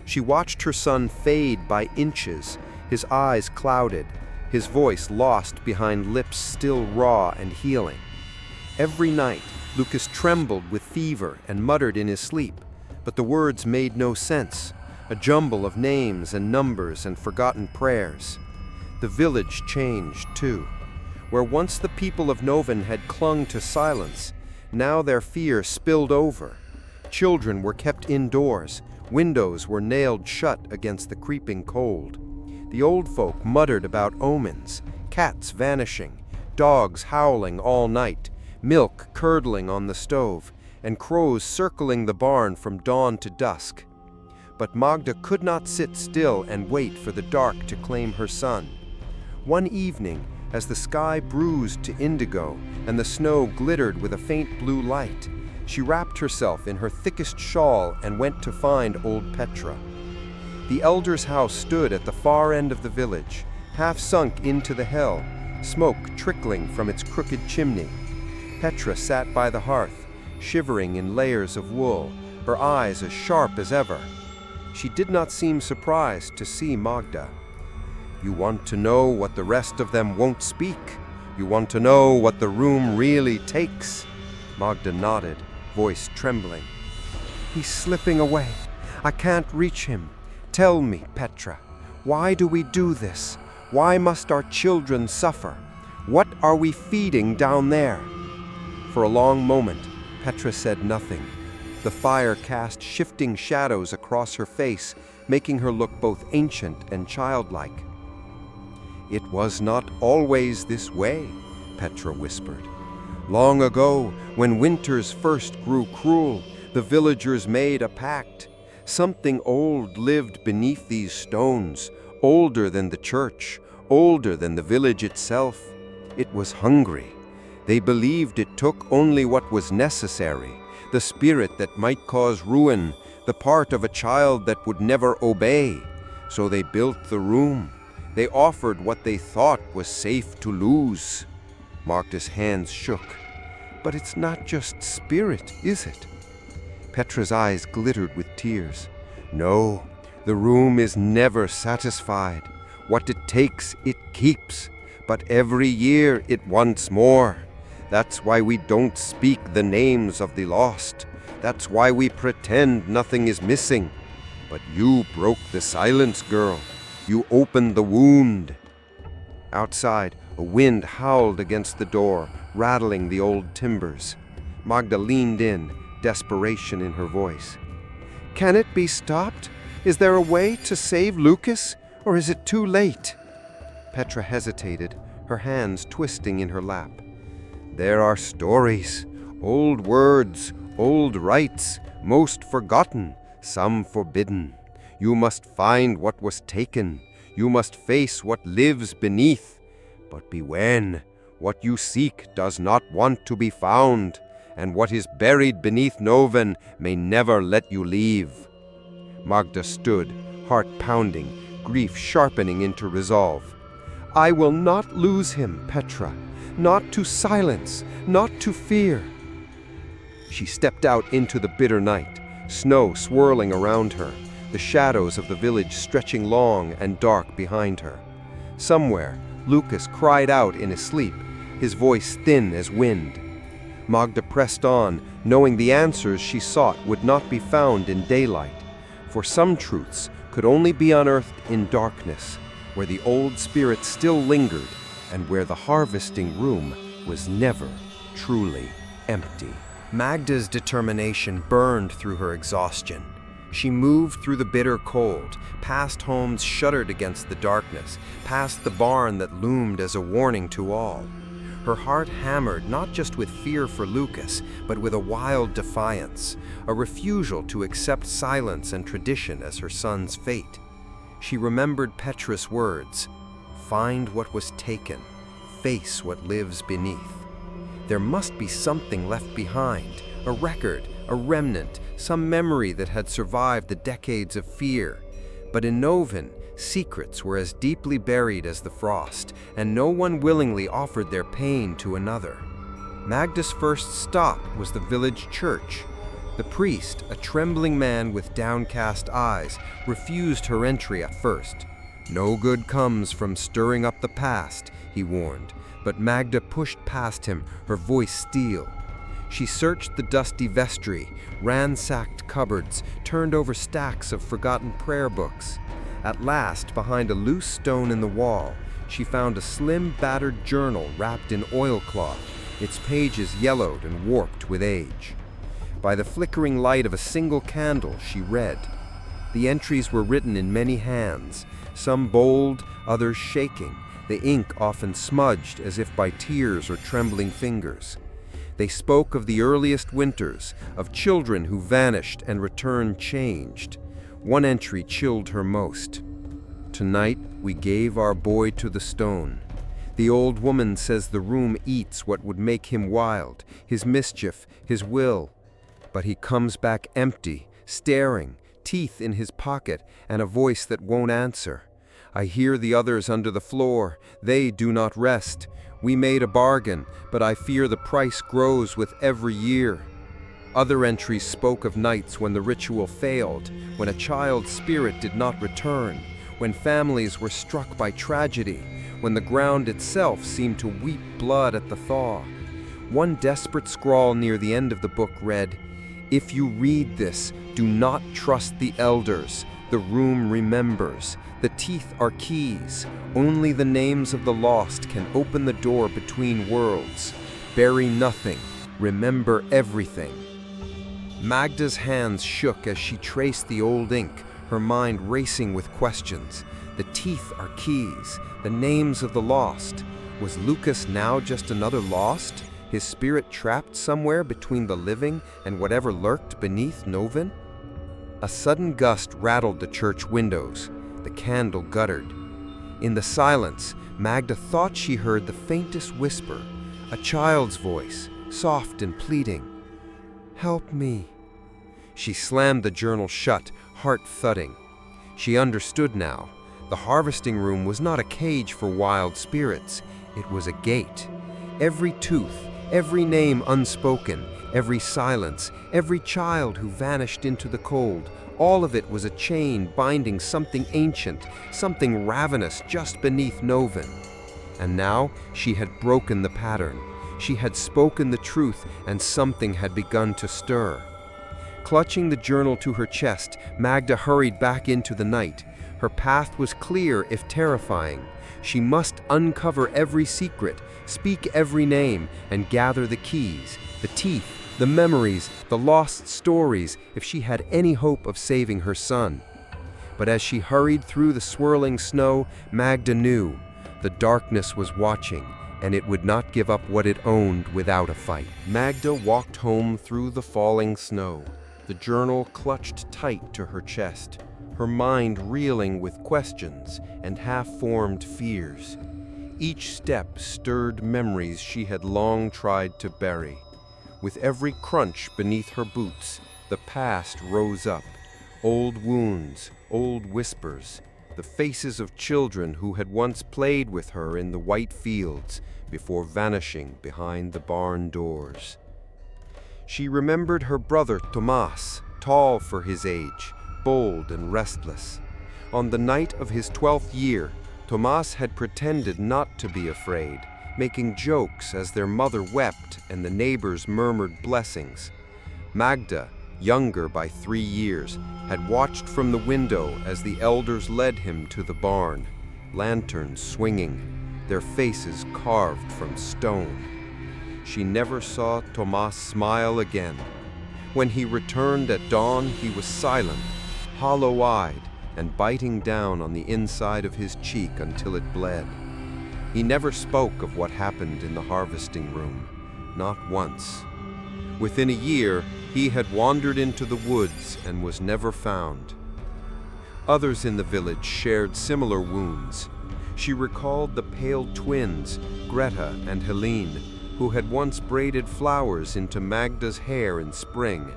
She watched her son fade by inches, his eyes clouded, his voice lost behind lips still raw and healing. Every night, Lucas trembled with fever and muttered in his sleep, but the words made no sense, a jumble of names and numbers and forgotten prayers. The village changed, too. Where once the people of Noven had clung to silence, now their fear spilled over. Children were kept indoors, windows were nailed shut against the creeping cold. The old folk muttered about omens, cats vanishing, dogs howling all night, milk curdling on the stove, and crows circling the barn from dawn to dusk. But Magda could not sit still and wait for the dark to claim her son. One evening, as the sky bruised to indigo and the snow glittered with a faint blue light, she wrapped herself in her thickest shawl and went to find old Petra. The elder's house stood at the far end of the village, half sunk into the hell, smoke trickling from its crooked chimney. Petra sat by the hearth, shivering in layers of wool, her eyes as sharp as ever. She did not seem surprised to see Magda. "You want to know what the rest of them won't speak? You want to know what the room really takes?" Magda nodded, voice trembling. "He's slipping away. I can't reach him. Tell me, Petra, why do we do this? Why must our children suffer? What are we feeding down there?" For a long moment, Petra said nothing. The fire cast shifting shadows across her face, making her look both ancient and childlike. "It was not always this way," Petra whispered. "Long ago, when winters first grew cruel, the villagers made a pact. Something old lived beneath these stones, older than the church, older than the village itself. It was hungry. They believed it took only what was necessary, the spirit that might cause ruin, the part of a child that would never obey. So they built the room. They offered what they thought was safe to lose." Magda's hands shook. "But it's not just spirit, is it?" Petra's eyes glittered with tears. "No, the room is never satisfied. What it takes, it keeps. But every year it wants more. That's why we don't speak the names of the lost. That's why we pretend nothing is missing. But you broke the silence, girl. You opened the wound." Outside, a wind howled against the door, rattling the old timbers. Magda leaned in, desperation in her voice. "Can it be stopped? Is there a way to save Lucas, or is it too late?" Petra hesitated, her hands twisting in her lap. "There are stories, old words, old rites, most forgotten, some forbidden. You must find what was taken. You must face what lives beneath. But beware, what you seek does not want to be found, and what is buried beneath Noven may never let you leave." Magda stood, heart pounding, grief sharpening into resolve. "I will not lose him, Petra. Not to silence, not to fear." She stepped out into the bitter night, snow swirling around her, the shadows of the village stretching long and dark behind her. Somewhere, Lucas cried out in his sleep, his voice thin as wind. Magda pressed on, knowing the answers she sought would not be found in daylight, for some truths could only be unearthed in darkness, where the old spirit still lingered and where the harvesting room was never truly empty. Magda's determination burned through her exhaustion. She moved through the bitter cold, past homes shuttered against the darkness, past the barn that loomed as a warning to all. Her heart hammered not just with fear for Lucas, but with a wild defiance, a refusal to accept silence and tradition as her son's fate. She remembered Petra's words, "Find what was taken, face what lives beneath." There must be something left behind, a record, a remnant, some memory that had survived the decades of fear. But in Noven, secrets were as deeply buried as the frost, and no one willingly offered their pain to another. Magda's first stop was the village church. The priest, a trembling man with downcast eyes, refused her entry at first. "No good comes from stirring up the past," he warned, but Magda pushed past him, her voice steel. She searched the dusty vestry, ransacked cupboards, turned over stacks of forgotten prayer books. At last, behind a loose stone in the wall, she found a slim, battered journal wrapped in oilcloth, its pages yellowed and warped with age. By the flickering light of a single candle, she read. The entries were written in many hands, some bold, others shaking, the ink often smudged as if by tears or trembling fingers. They spoke of the earliest winters, of children who vanished and returned changed. One entry chilled her most. "Tonight we gave our boy to the stone. The old woman says the room eats what would make him wild, his mischief, his will. But he comes back empty, staring, teeth in his pocket, and a voice that won't answer. I hear the others under the floor. They do not rest. We made a bargain, but I fear the price grows with every year." Other entries spoke of nights when the ritual failed, when a child's spirit did not return, when families were struck by tragedy, when the ground itself seemed to weep blood at the thaw. One desperate scrawl near the end of the book read, "If you read this, do not trust the elders. The room remembers. The teeth are keys. Only the names of the lost can open the door between worlds. Bury nothing. Remember everything." Magda's hands shook as she traced the old ink, her mind racing with questions. The teeth are keys. The names of the lost. Was Lucas now just another lost? His spirit trapped somewhere between the living and whatever lurked beneath Noven? A sudden gust rattled the church windows. The candle guttered. In the silence, Magda thought she heard the faintest whisper, a child's voice, soft and pleading. "Help me." She slammed the journal shut, heart thudding. She understood now. The harvesting room was not a cage for wild spirits. It was a gate. Every tooth, every name unspoken, every silence, every child who vanished into the cold, all of it was a chain binding something ancient, something ravenous just beneath Noven. And now she had broken the pattern. She had spoken the truth, and something had begun to stir. Clutching the journal to her chest, Magda hurried back into the night. Her path was clear if terrifying. She must uncover every secret, speak every name, and gather the keys, the teeth, the memories, the lost stories, if she had any hope of saving her son. But as she hurried through the swirling snow, Magda knew the darkness was watching, and it would not give up what it owned without a fight. Magda walked home through the falling snow, the journal clutched tight to her chest, her mind reeling with questions and half-formed fears. Each step stirred memories she had long tried to bury. With every crunch beneath her boots, the past rose up. Old wounds, old whispers, the faces of children who had once played with her in the white fields before vanishing behind the barn doors. She remembered her brother Tomas, tall for his age, bold and restless. On the night of his 12th year, Tomas had pretended not to be afraid, making jokes as their mother wept and the neighbors murmured blessings. Magda, younger by 3 years, had watched from the window as the elders led him to the barn, lanterns swinging, their faces carved from stone. she never saw Tomas smile again. When he returned at dawn, he was silent, hollow-eyed, and biting down on the inside of his cheek until it bled. He never spoke of what happened in the harvesting room, not once. Within a year, he had wandered into the woods and was never found. Others in the village shared similar wounds. She recalled the pale twins, Greta and Helene, who had once braided flowers into Magda's hair in spring.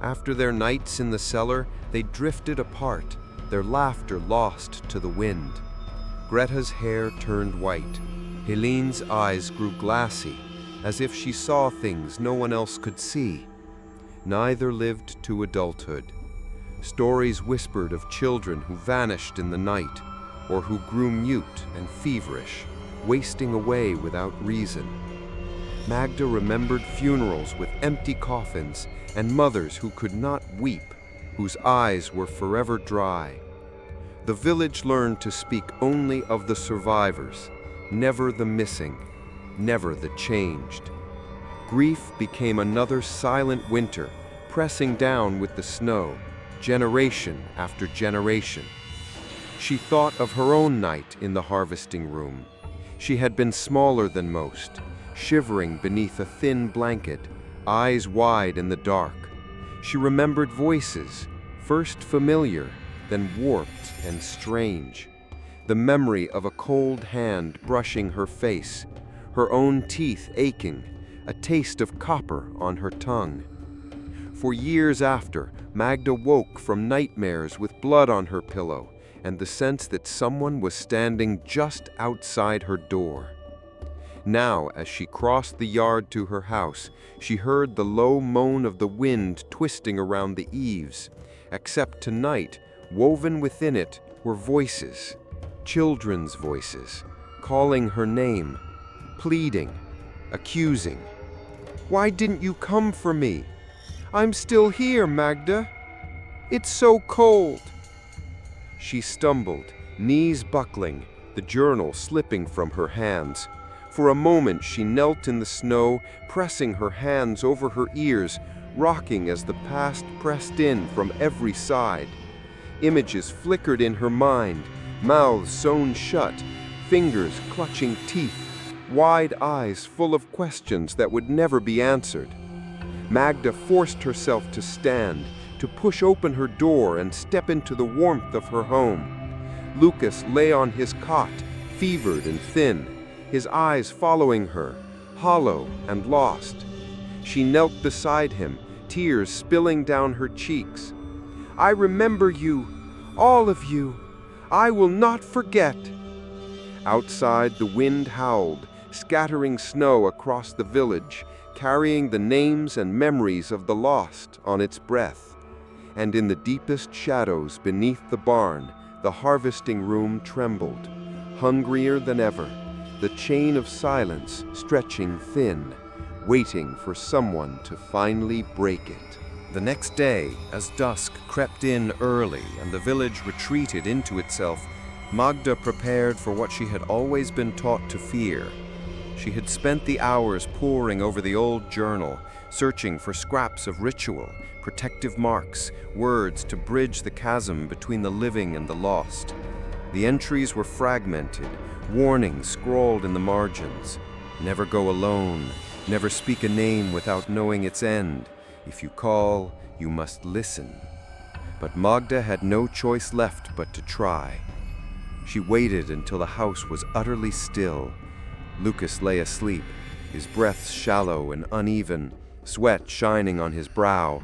After their nights in the cellar, they drifted apart, their laughter lost to the wind. Greta's hair turned white. Helene's eyes grew glassy, as if she saw things no one else could see. Neither lived to adulthood. Stories whispered of children who vanished in the night, or who grew mute and feverish, wasting away without reason. Magda remembered funerals with empty coffins and mothers who could not weep, whose eyes were forever dry. The village learned to speak only of the survivors, never the missing, never the changed. Grief became another silent winter, pressing down with the snow, generation after generation. She thought of her own night in the harvesting room. She had been smaller than most, shivering beneath a thin blanket, eyes wide in the dark. She remembered voices, first familiar, then warped and strange. The memory of a cold hand brushing her face, her own teeth aching, a taste of copper on her tongue. For years after, Magda woke from nightmares with blood on her pillow and the sense that someone was standing just outside her door. Now, as she crossed the yard to her house, she heard the low moan of the wind twisting around the eaves, except tonight, woven within it, were voices, children's voices, calling her name, pleading, accusing. "Why didn't you come for me? I'm still here, Magda. It's so cold." She stumbled, knees buckling, the journal slipping from her hands. For a moment she knelt in the snow, pressing her hands over her ears, rocking as the past pressed in from every side. Images flickered in her mind, mouths sewn shut, fingers clutching teeth, wide eyes full of questions that would never be answered. Magda forced herself to stand, to push open her door and step into the warmth of her home. Lucas lay on his cot, fevered and thin, his eyes following her, hollow and lost. She knelt beside him, tears spilling down her cheeks. "I remember you, all of you. I will not forget." Outside, the wind howled, scattering snow across the village, carrying the names and memories of the lost on its breath. And in the deepest shadows beneath the barn, the harvesting room trembled, hungrier than ever, the chain of silence stretching thin, waiting for someone to finally break it. The next day, as dusk crept in early and the village retreated into itself, Magda prepared for what she had always been taught to fear. She had spent the hours poring over the old journal, searching for scraps of ritual, protective marks, words to bridge the chasm between the living and the lost. The entries were fragmented, warnings scrawled in the margins. Never go alone, never speak a name without knowing its end. If you call, you must listen. But Magda had no choice left but to try. She waited until the house was utterly still. Lucas lay asleep, his breath shallow and uneven, sweat shining on his brow.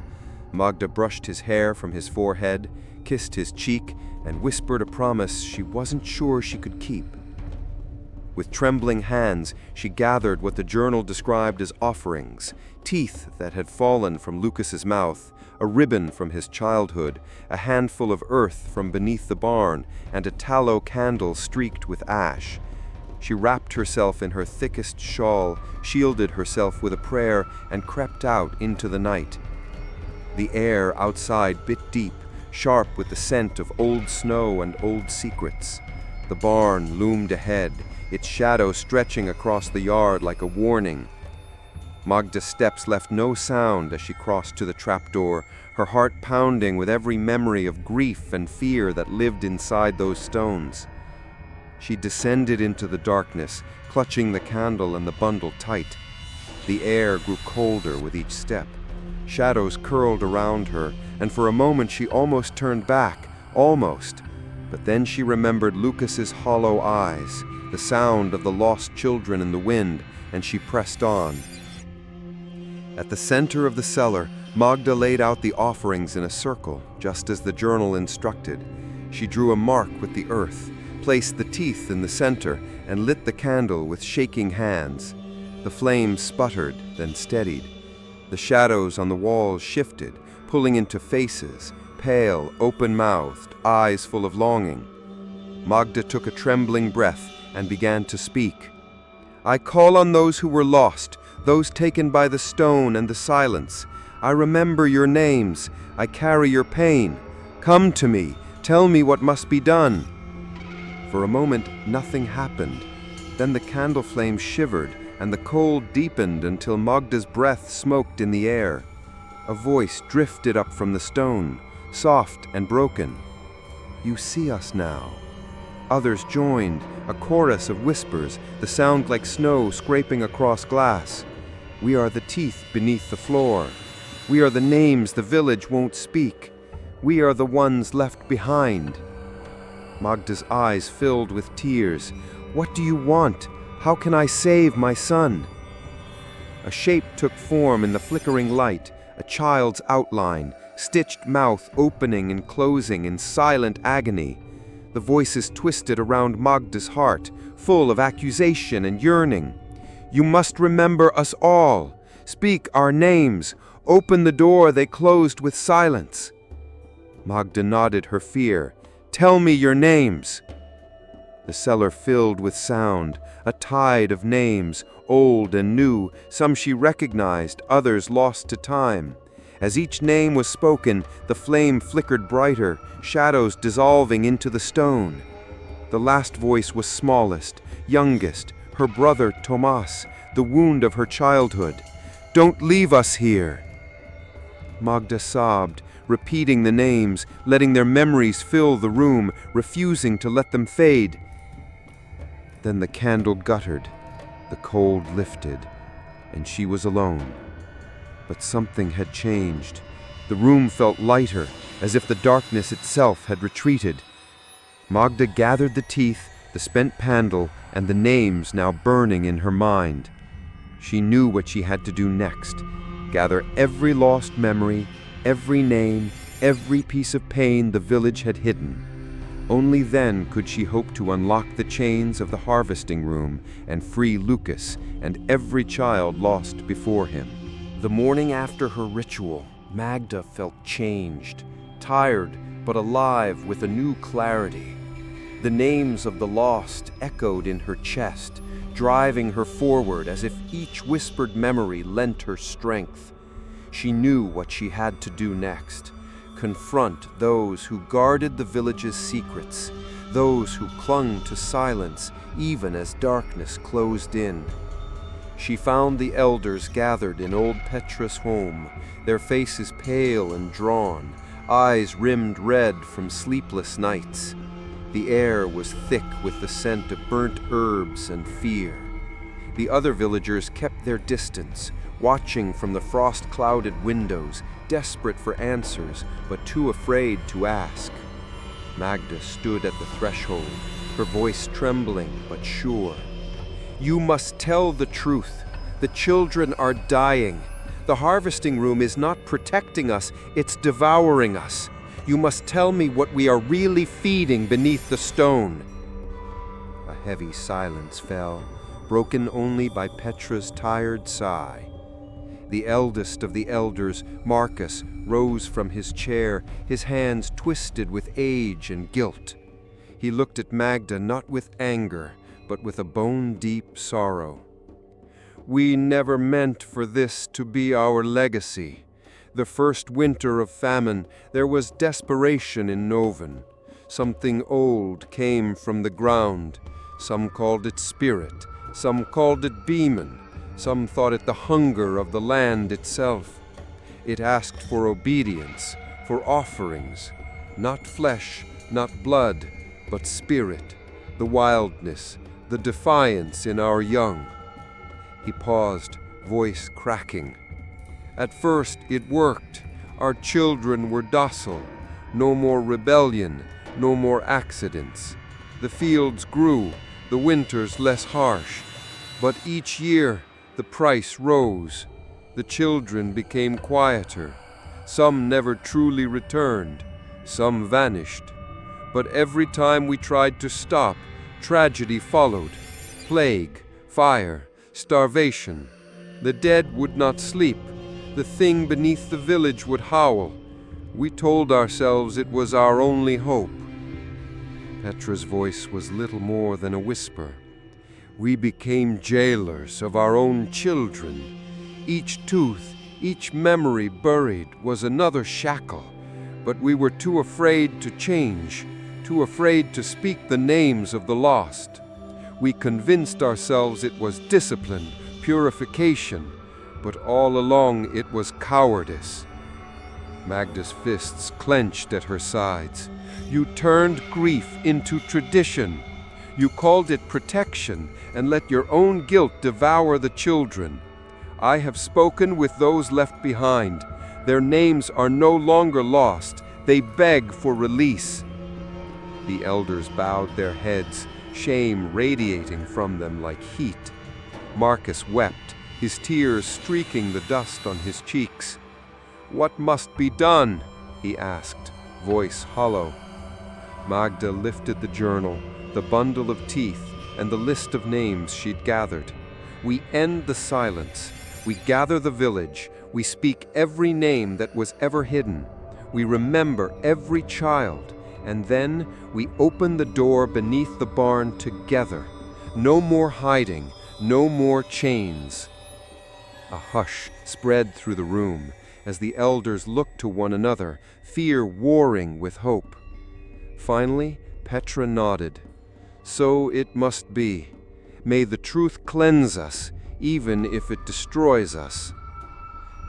Magda brushed his hair from his forehead, kissed his cheek, and whispered a promise she wasn't sure she could keep. With trembling hands, she gathered what the journal described as offerings, teeth that had fallen from Lucas's mouth, a ribbon from his childhood, a handful of earth from beneath the barn, and a tallow candle streaked with ash. She wrapped herself in her thickest shawl, shielded herself with a prayer, and crept out into the night. The air outside bit deep, sharp with the scent of old snow and old secrets. The barn loomed ahead, its shadow stretching across the yard like a warning. Magda's steps left no sound as she crossed to the trapdoor, her heart pounding with every memory of grief and fear that lived inside those stones. She descended into the darkness, clutching the candle and the bundle tight. The air grew colder with each step. Shadows curled around her, and for a moment she almost turned back, almost. But then she remembered Lucas's hollow eyes, the sound of the lost children in the wind, and she pressed on. At the center of the cellar, Magda laid out the offerings in a circle, just as the journal instructed. She drew a mark with the earth, placed the teeth in the center, and lit the candle with shaking hands. The flame sputtered, then steadied. The shadows on the walls shifted, pulling into faces, pale, open-mouthed, eyes full of longing. Magda took a trembling breath and began to speak. "I call on those who were lost, those taken by the stone and the silence. I remember your names. I carry your pain. Come to me. Tell me what must be done." For a moment, nothing happened. Then the candle flame shivered, and the cold deepened until Magda's breath smoked in the air. A voice drifted up from the stone, soft and broken. "You see us now." Others joined, a chorus of whispers, the sound like snow scraping across glass. "We are the teeth beneath the floor. We are the names the village won't speak. We are the ones left behind." Magda's eyes filled with tears. "What do you want? How can I save my son?" A shape took form in the flickering light, a child's outline, stitched mouth opening and closing in silent agony. The voices twisted around Magda's heart, full of accusation and yearning. "You must remember us all. Speak our names. Open the door they closed with silence." Magda nodded her fear. "Tell me your names." The cellar filled with sound, a tide of names, old and new, some she recognized, others lost to time. As each name was spoken, the flame flickered brighter, shadows dissolving into the stone. The last voice was smallest, youngest, her brother Tomas, the wound of her childhood. "Don't leave us here." Magda sobbed, repeating the names, letting their memories fill the room, refusing to let them fade. Then the candle guttered, the cold lifted, and she was alone. But something had changed. The room felt lighter, as if the darkness itself had retreated. Magda gathered the teeth, the spent candle, and the names now burning in her mind. She knew what she had to do next. Gather every lost memory, every name, every piece of pain the village had hidden. Only then could she hope to unlock the chains of the harvesting room and free Lucas and every child lost before him. The morning after her ritual, Magda felt changed, tired but alive with a new clarity. The names of the lost echoed in her chest, driving her forward as if each whispered memory lent her strength. She knew what she had to do next. Confront those who guarded the village's secrets, those who clung to silence even as darkness closed in. She found the elders gathered in old Petra's home, their faces pale and drawn, eyes rimmed red from sleepless nights. The air was thick with the scent of burnt herbs and fear. The other villagers kept their distance, watching from the frost-clouded windows, desperate for answers, but too afraid to ask. Magda stood at the threshold, her voice trembling but sure. "You must tell the truth. The children are dying. The harvesting room is not protecting us, it's devouring us. You must tell me what we are really feeding beneath the stone." A heavy silence fell, broken only by Petra's tired sigh. The eldest of the elders, Marcus, rose from his chair, his hands twisted with age and guilt. He looked at Magda not with anger, but with a bone-deep sorrow. "We never meant for this to be our legacy. The first winter of famine, there was desperation in Noven. Something old came from the ground. Some called it spirit, some called it demon. Some thought it the hunger of the land itself. It asked for obedience, for offerings, not flesh, not blood, but spirit, the wildness, the defiance in our young. He paused, voice cracking. At first it worked. Our children were docile. No more rebellion, no more accidents. The fields grew, the winters less harsh. But each year the price rose. The children became quieter. Some never truly returned. Some vanished. But every time we tried to stop, tragedy followed. Plague, fire, starvation. The dead would not sleep. The thing beneath the village would howl. We told ourselves it was our only hope. Petra's voice was little more than a whisper. We became jailers of our own children. Each tooth, each memory buried was another shackle. But we were too afraid to change, too afraid to speak the names of the lost. We convinced ourselves it was discipline, purification, but all along it was cowardice. Magda's fists clenched at her sides. You turned grief into tradition. You called it protection and let your own guilt devour the children. I have spoken with those left behind. Their names are no longer lost. They beg for release. The elders bowed their heads, shame radiating from them like heat. Marcus wept, his tears streaking the dust on his cheeks. What must be done? He asked, voice hollow. Magda lifted the journal, the bundle of teeth, and the list of names she'd gathered. We end the silence. We gather the village. We speak every name that was ever hidden. We remember every child. And then we open the door beneath the barn together. No more hiding, no more chains. A hush spread through the room as the elders looked to one another, fear warring with hope. Finally, Petra nodded. So it must be. May the truth cleanse us, even if it destroys us.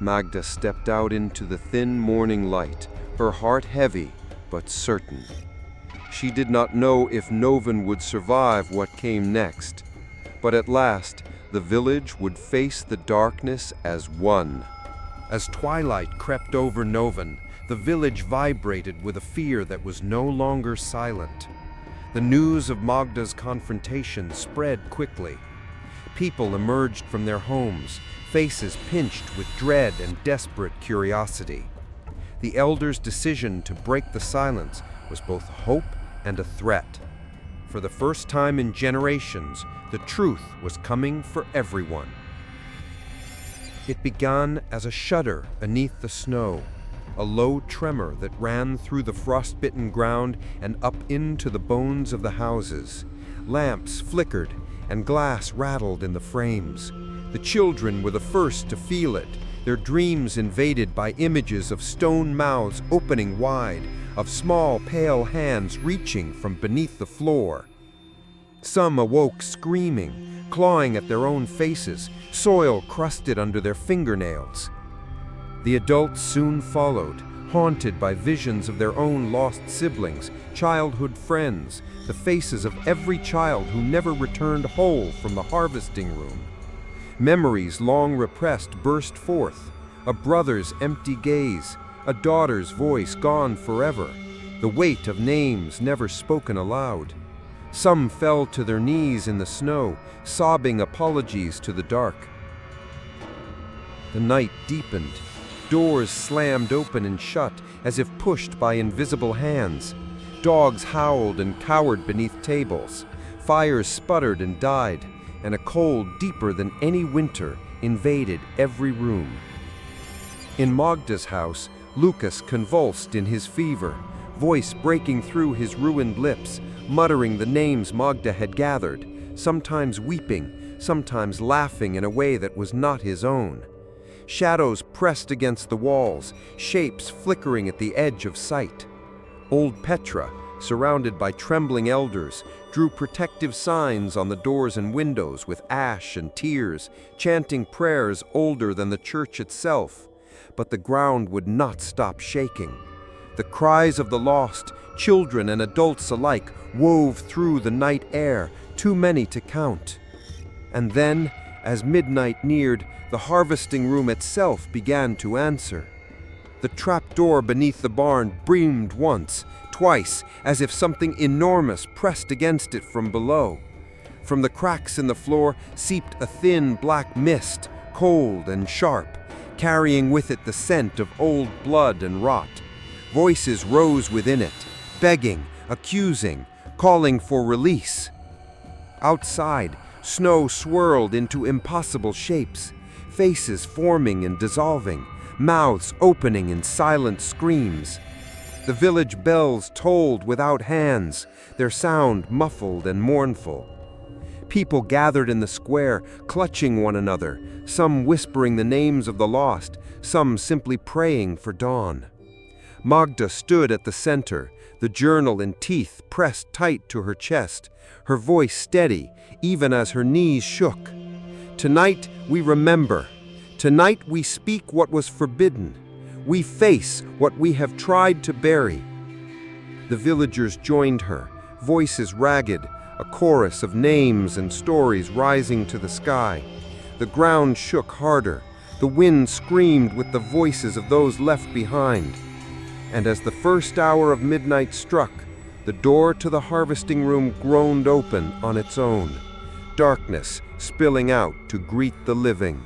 Magda stepped out into the thin morning light, her heart heavy but certain. She did not know if Noven would survive what came next, but at last the village would face the darkness as one. As twilight crept over Noven, the village vibrated with a fear that was no longer silent. The news of Magda's confrontation spread quickly. People emerged from their homes, faces pinched with dread and desperate curiosity. The elders' decision to break the silence was both hope and a threat. For the first time in generations, the truth was coming for everyone. It began as a shudder beneath the snow, a low tremor that ran through the frostbitten ground and up into the bones of the houses. Lamps flickered and glass rattled in the frames. The children were the first to feel it, their dreams invaded by images of stone mouths opening wide, of small pale hands reaching from beneath the floor. Some awoke screaming, clawing at their own faces, soil crusted under their fingernails. The adults soon followed, haunted by visions of their own lost siblings, childhood friends, the faces of every child who never returned whole from the harvesting room. Memories long repressed burst forth, a brother's empty gaze, a daughter's voice gone forever, the weight of names never spoken aloud. Some fell to their knees in the snow, sobbing apologies to the dark. The night deepened. Doors slammed open and shut, as if pushed by invisible hands. Dogs howled and cowered beneath tables. Fires sputtered and died, and a cold deeper than any winter invaded every room. In Magda's house, Lucas convulsed in his fever, voice breaking through his ruined lips, muttering the names Magda had gathered, sometimes weeping, sometimes laughing in a way that was not his own. Shadows pressed against the walls, shapes flickering at the edge of sight. Old Petra, surrounded by trembling elders, drew protective signs on the doors and windows with ash and tears, chanting prayers older than the church itself. But the ground would not stop shaking. The cries of the lost, children and adults alike, wove through the night air, too many to count. And then, as midnight neared, the harvesting room itself began to answer. The trapdoor beneath the barn boomed once, twice, as if something enormous pressed against it from below. From the cracks in the floor seeped a thin black mist, cold and sharp, carrying with it the scent of old blood and rot. Voices rose within it, begging, accusing, calling for release. Outside, snow swirled into impossible shapes, faces forming and dissolving, mouths opening in silent screams. The village bells tolled without hands, their sound muffled and mournful. People gathered in the square, clutching one another, some whispering the names of the lost, some simply praying for dawn. Magda stood at the center, the journal in teeth pressed tight to her chest, her voice steady, even as her knees shook. Tonight we remember. Tonight we speak what was forbidden. We face what we have tried to bury. The villagers joined her, voices ragged, a chorus of names and stories rising to the sky. The ground shook harder. The wind screamed with the voices of those left behind. And as the first hour of midnight struck, the door to the harvesting room groaned open on its own, darkness spilling out to greet the living.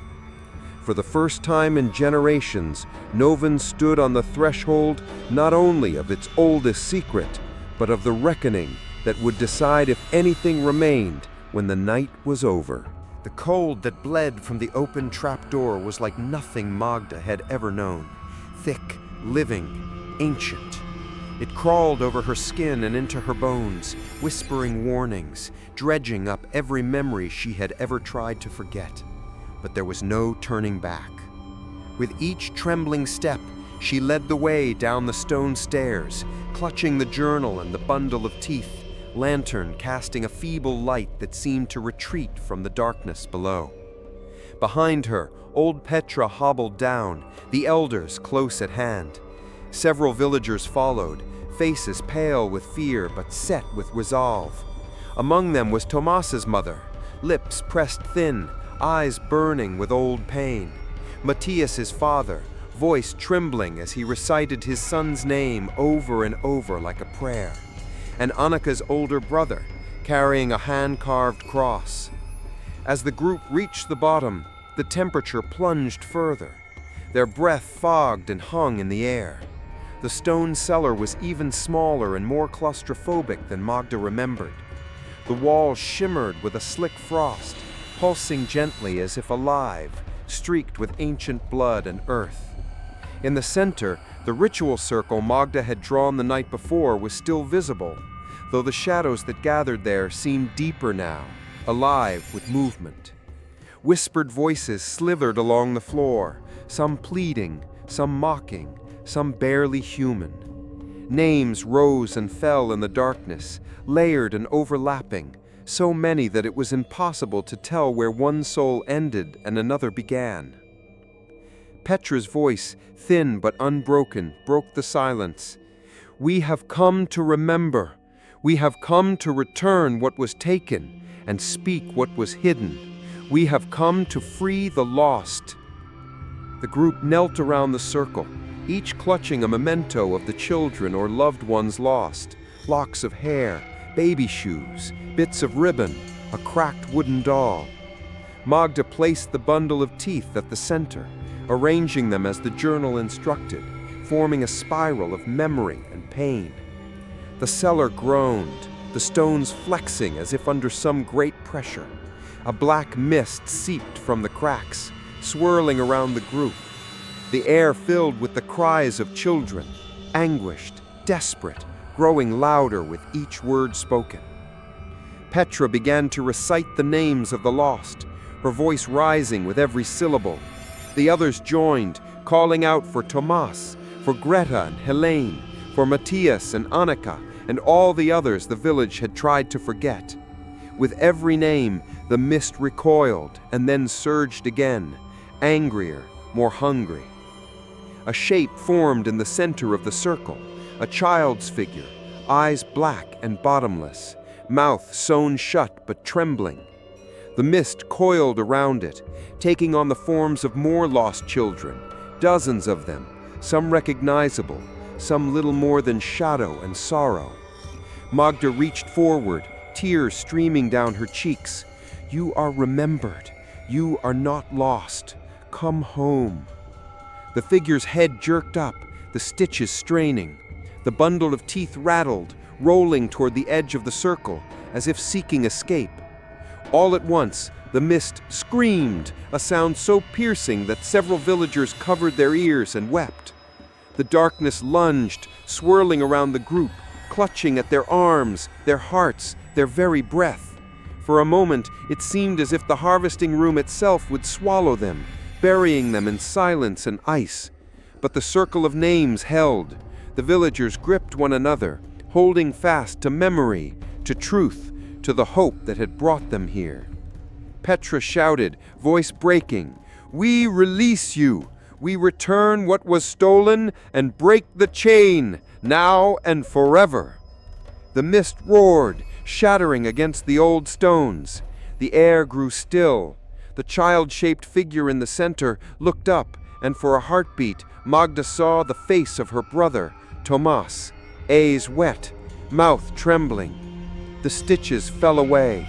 For the first time in generations, Noven stood on the threshold not only of its oldest secret, but of the reckoning that would decide if anything remained when the night was over. The cold that bled from the open trapdoor was like nothing Magda had ever known. Thick, living, ancient. It crawled over her skin and into her bones, whispering warnings, dredging up every memory she had ever tried to forget. But there was no turning back. With each trembling step, she led the way down the stone stairs, clutching the journal and the bundle of teeth, lantern casting a feeble light that seemed to retreat from the darkness below. Behind her, old Petra hobbled down, the elders close at hand. Several villagers followed, faces pale with fear but set with resolve. Among them was Tomas's mother, lips pressed thin, eyes burning with old pain. Matthias's father, voice trembling as he recited his son's name over and over like a prayer. And Annika's older brother, carrying a hand-carved cross. As the group reached the bottom, the temperature plunged further. Their breath fogged and hung in the air. The stone cellar was even smaller and more claustrophobic than Magda remembered. The walls shimmered with a slick frost, pulsing gently as if alive, streaked with ancient blood and earth. In the center, the ritual circle Magda had drawn the night before was still visible, though the shadows that gathered there seemed deeper now, alive with movement. Whispered voices slithered along the floor, some pleading, some mocking, some barely human. Names rose and fell in the darkness, layered and overlapping, so many that it was impossible to tell where one soul ended and another began. Petra's voice, thin but unbroken, broke the silence. "We have come to remember. We have come to return what was taken and speak what was hidden. We have come to free the lost." The group knelt around the circle, each clutching a memento of the children or loved ones lost, locks of hair, baby shoes, bits of ribbon, a cracked wooden doll. Magda placed the bundle of teeth at the center, arranging them as the journal instructed, forming a spiral of memory and pain. The cellar groaned, the stones flexing as if under some great pressure. A black mist seeped from the cracks, swirling around the group. The air filled with the cries of children, anguished, desperate, growing louder with each word spoken. Petra began to recite the names of the lost, her voice rising with every syllable. The others joined, calling out for Tomas, for Greta and Helene, for Matthias and Annika, and all the others the village had tried to forget. With every name, the mist recoiled and then surged again, angrier, more hungry. A shape formed in the center of the circle, a child's figure, eyes black and bottomless, mouth sewn shut but trembling. The mist coiled around it, taking on the forms of more lost children, dozens of them, some recognizable, some little more than shadow and sorrow. Magda reached forward, tears streaming down her cheeks. "You are remembered. You are not lost. Come home." The figure's head jerked up, the stitches straining. The bundle of teeth rattled, rolling toward the edge of the circle, as if seeking escape. All at once, the mist screamed, a sound so piercing that several villagers covered their ears and wept. The darkness lunged, swirling around the group, clutching at their arms, their hearts, their very breath. For a moment, it seemed as if the harvesting room itself would swallow them, burying them in silence and ice. But the circle of names held. The villagers gripped one another, holding fast to memory, to truth, to the hope that had brought them here. Petra shouted, voice breaking, "We release you! We return what was stolen and break the chain, now and forever!" The mist roared, shattering against the old stones. The air grew still. The child-shaped figure in the center looked up, and for a heartbeat, Magda saw the face of her brother, Tomas, eyes wet, mouth trembling. The stitches fell away.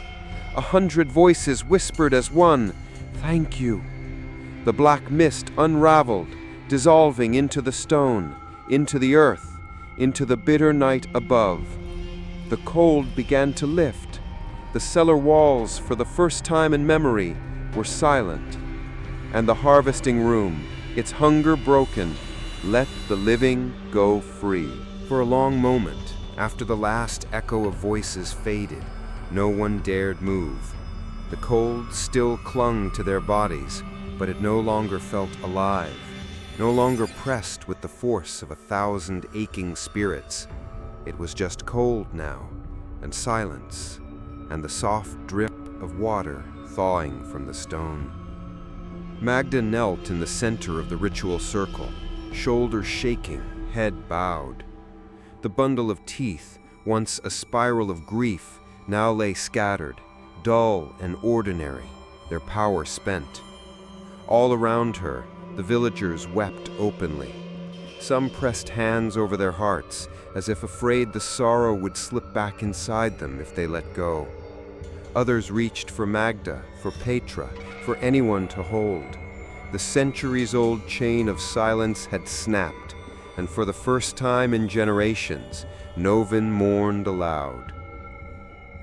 100 voices whispered as one, "Thank you." The black mist unraveled, dissolving into the stone, into the earth, into the bitter night above. The cold began to lift. The cellar walls, for the first time in memory, were silent. And the harvesting room, its hunger broken, let the living go free. For a long moment, after the last echo of voices faded, no one dared move. The cold still clung to their bodies, but it no longer felt alive, no longer pressed with the force of 1,000 aching spirits. It was just cold now, and silence, and the soft drip of water thawing from the stone. Magda knelt in the center of the ritual circle, shoulders shaking, head bowed. The bundle of teeth, once a spiral of grief, now lay scattered, dull and ordinary, their power spent. All around her, the villagers wept openly. Some pressed hands over their hearts, as if afraid the sorrow would slip back inside them if they let go. Others reached for Magda, for Petra, for anyone to hold. The centuries-old chain of silence had snapped, and for the first time in generations, Noven mourned aloud.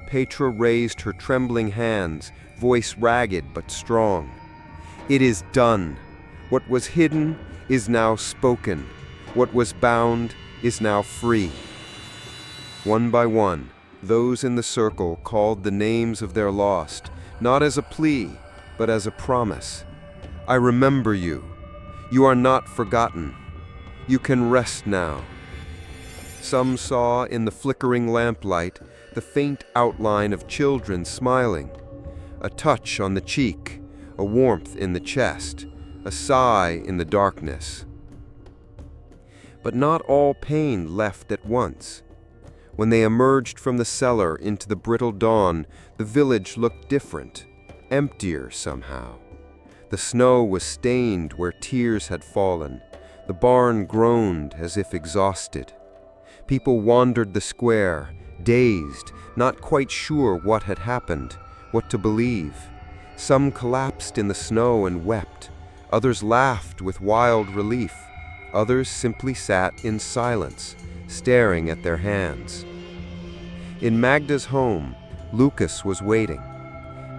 Petra raised her trembling hands, voice ragged but strong. "It is done. What was hidden is now spoken. What was bound is now free." One by one, those in the circle called the names of their lost, not as a plea, but as a promise. "I remember you. You are not forgotten. You can rest now." Some saw in the flickering lamplight the faint outline of children smiling, a touch on the cheek, a warmth in the chest, a sigh in the darkness. But not all pain left at once. When they emerged from the cellar into the brittle dawn, the village looked different, emptier somehow. The snow was stained where tears had fallen. The barn groaned as if exhausted. People wandered the square, dazed, not quite sure what had happened, what to believe. Some collapsed in the snow and wept. Others laughed with wild relief. Others simply sat in silence, staring at their hands. In Magda's home, Lucas was waiting.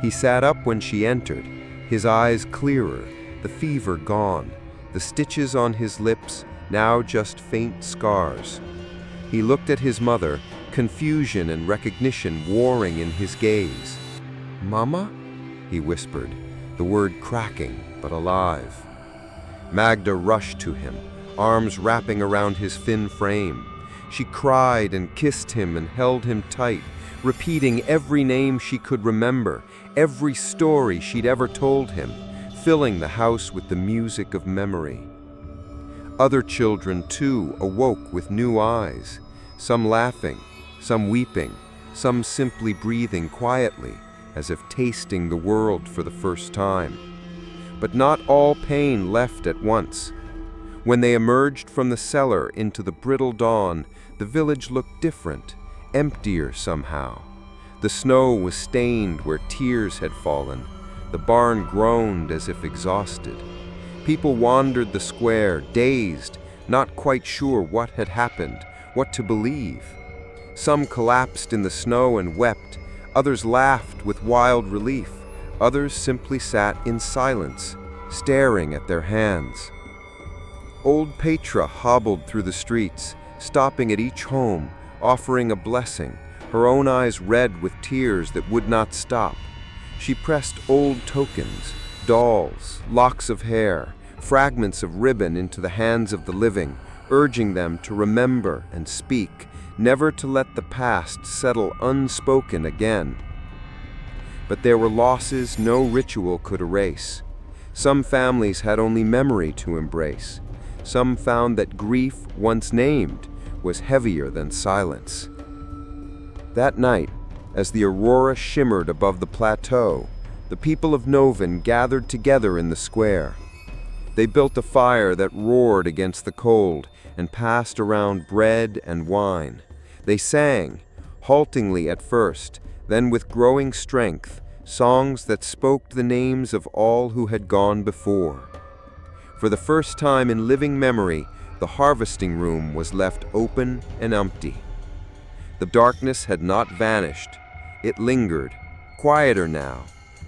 He sat up when she entered, his eyes clearer, the fever gone, the stitches on his lips now just faint scars. He looked at his mother, confusion and recognition warring in his gaze. "Mama?" he whispered, the word cracking but alive. Magda rushed to him, arms wrapping around his thin frame. She cried and kissed him and held him tight, repeating every name she could remember, every story she'd ever told him, filling the house with the music of memory. Other children, too, awoke with new eyes, some laughing, some weeping, some simply breathing quietly, as if tasting the world for the first time. But not all pain left at once. When they emerged from the cellar into the brittle dawn, the village looked different, emptier somehow. The snow was stained where tears had fallen. The barn groaned as if exhausted. People wandered the square, dazed, not quite sure what had happened, what to believe. Some collapsed in the snow and wept, others laughed with wild relief, others simply sat in silence, staring at their hands. Old Petra hobbled through the streets, stopping at each home, offering a blessing, her own eyes red with tears that would not stop. She pressed old tokens, dolls, locks of hair, fragments of ribbon into the hands of the living, urging them to remember and speak, never to let the past settle unspoken again. But there were losses no ritual could erase. Some families had only memory to embrace. Some found that grief, once named, was heavier than silence. That night, as the aurora shimmered above the plateau, the people of Noven gathered together in the square. They built a fire that roared against the cold and passed around bread and wine. They sang, haltingly at first, then with growing strength, songs that spoke the names of all who had gone before. For the first time in living memory, the harvesting room was left open and empty. The darkness had not vanished. It lingered, quieter now,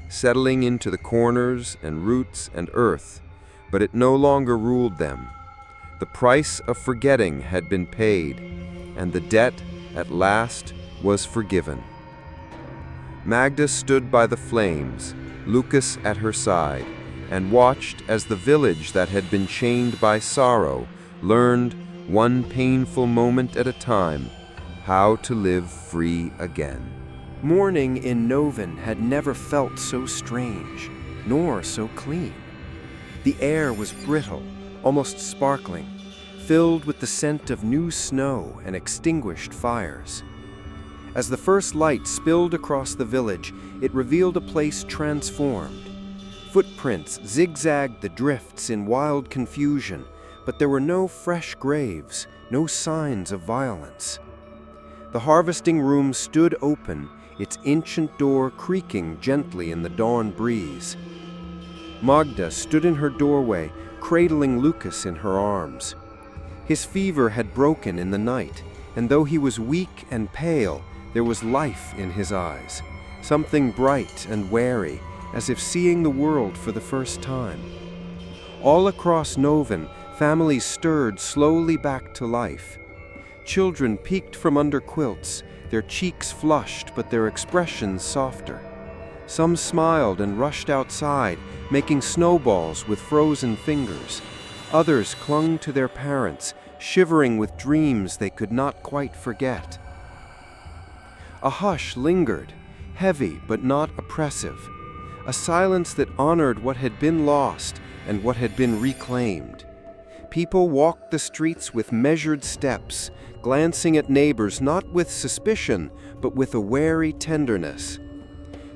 settling into the corners and roots and earth, but it no longer ruled them. The price of forgetting had been paid, and the debt, at last, was forgiven. Magda stood by the flames, Lucas at her side, and watched as the village that had been chained by sorrow learned, one painful moment at a time, how to live free again. Morning in Noven had never felt so strange, nor so clean. The air was brittle, almost sparkling, filled with the scent of new snow and extinguished fires. As the first light spilled across the village, it revealed a place transformed. Footprints zigzagged the drifts in wild confusion, but there were no fresh graves, no signs of violence. The harvesting room stood open, its ancient door creaking gently in the dawn breeze. Magda stood in her doorway, cradling Lucas in her arms. His fever had broken in the night, and though he was weak and pale, there was life in his eyes, something bright and wary, as if seeing the world for the first time. All across Noven, families stirred slowly back to life. Children peeked from under quilts, their cheeks flushed but their expressions softer. Some smiled and rushed outside, making snowballs with frozen fingers. Others clung to their parents, shivering with dreams they could not quite forget. A hush lingered, heavy but not oppressive, a silence that honored what had been lost and what had been reclaimed. People walked the streets with measured steps, glancing at neighbors not with suspicion, but with a wary tenderness.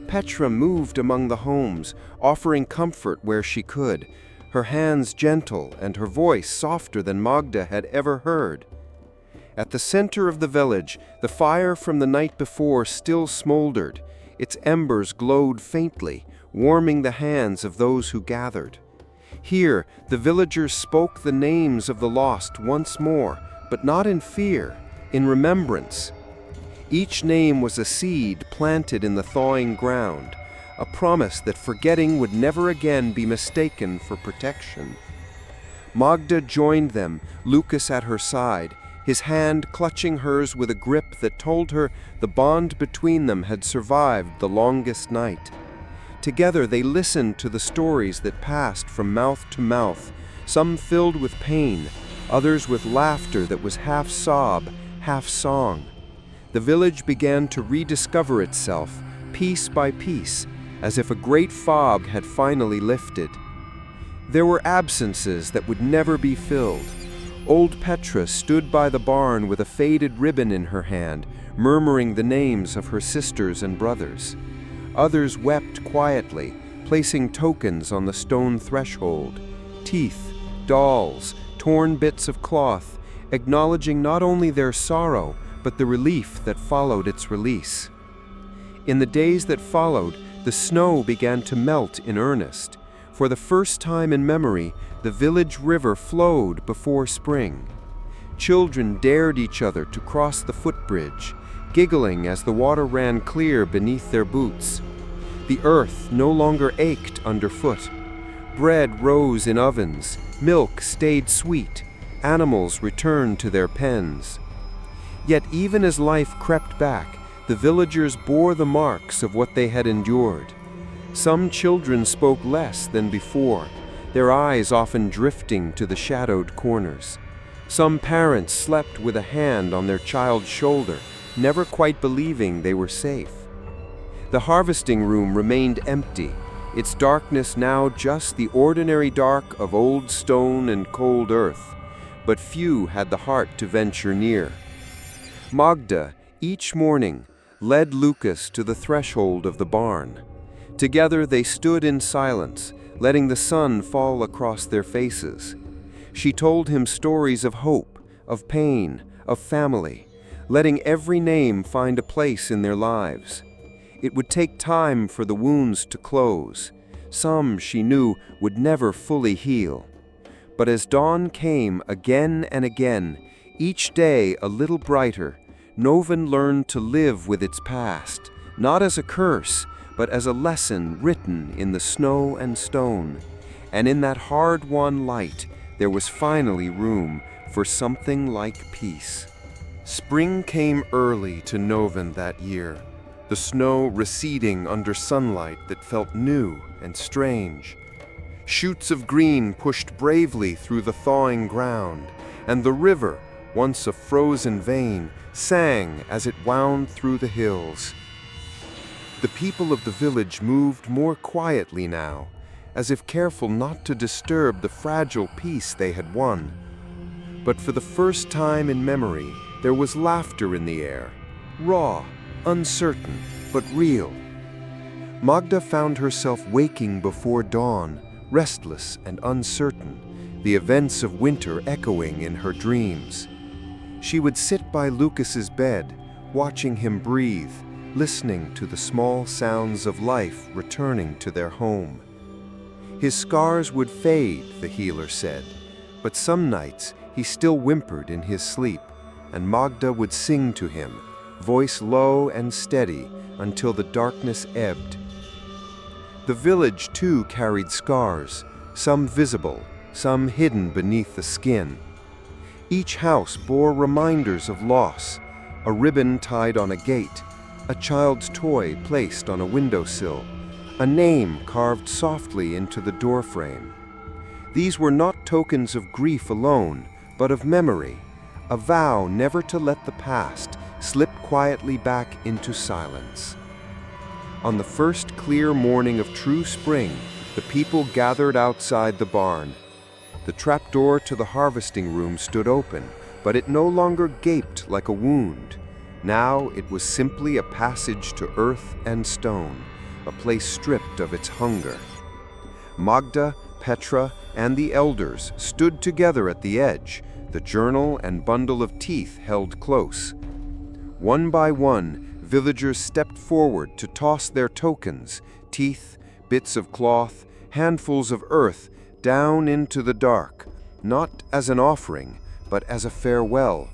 Petra moved among the homes, offering comfort where she could, her hands gentle and her voice softer than Magda had ever heard. At the center of the village, the fire from the night before still smoldered. Its embers glowed faintly, warming the hands of those who gathered. Here, the villagers spoke the names of the lost once more, but not in fear, in remembrance. Each name was a seed planted in the thawing ground, a promise that forgetting would never again be mistaken for protection. Magda joined them, Lucas at her side, his hand clutching hers with a grip that told her the bond between them had survived the longest night. Together they listened to the stories that passed from mouth to mouth, some filled with pain, others with laughter that was half sob, half song. The village began to rediscover itself, piece by piece, as if a great fog had finally lifted. There were absences that would never be filled. Old Petra stood by the barn with a faded ribbon in her hand, murmuring the names of her sisters and brothers. Others wept quietly, placing tokens on the stone threshold: teeth, dolls, torn bits of cloth, acknowledging not only their sorrow, but the relief that followed its release. In the days that followed, the snow began to melt in earnest. For the first time in memory, the village river flowed before spring. Children dared each other to cross the footbridge, giggling as the water ran clear beneath their boots. The earth no longer ached underfoot. Bread rose in ovens, milk stayed sweet, animals returned to their pens. Yet even as life crept back, the villagers bore the marks of what they had endured. Some children spoke less than before, their eyes often drifting to the shadowed corners. Some parents slept with a hand on their child's shoulder, never quite believing they were safe. The harvesting room remained empty, its darkness now just the ordinary dark of old stone and cold earth, but few had the heart to venture near. Magda, each morning, led Lucas to the threshold of the barn. Together they stood in silence, letting the sun fall across their faces. She told him stories of hope, of pain, of family, letting every name find a place in their lives. It would take time for the wounds to close. Some, she knew, would never fully heal. But as dawn came again and again, each day a little brighter, Noven learned to live with its past, not as a curse, but as a lesson written in the snow and stone. And in that hard-won light, there was finally room for something like peace. Spring came early to Noven that year, the snow receding under sunlight that felt new and strange. Shoots of green pushed bravely through the thawing ground, and the river, once a frozen vein, sang as it wound through the hills. The people of the village moved more quietly now, as if careful not to disturb the fragile peace they had won. But for the first time in memory, there was laughter in the air, raw, uncertain, but real. Magda found herself waking before dawn, restless and uncertain, the events of winter echoing in her dreams. She would sit by Lucas's bed, watching him breathe, listening to the small sounds of life returning to their home. His scars would fade, the healer said, but some nights he still whimpered in his sleep, and Magda would sing to him, voice low and steady, until the darkness ebbed. The village, too, carried scars, some visible, some hidden beneath the skin. Each house bore reminders of loss, a ribbon tied on a gate, a child's toy placed on a windowsill, a name carved softly into the doorframe. These were not tokens of grief alone, but of memory, a vow never to let the past slip quietly back into silence. On the first clear morning of true spring, the people gathered outside the barn. The trapdoor to the harvesting room stood open, but it no longer gaped like a wound. Now it was simply a passage to earth and stone, a place stripped of its hunger. Magda, Petra, and the elders stood together at the edge, the journal and bundle of teeth held close. One by one, villagers stepped forward to toss their tokens, teeth, bits of cloth, handfuls of earth, down into the dark, not as an offering, but as a farewell.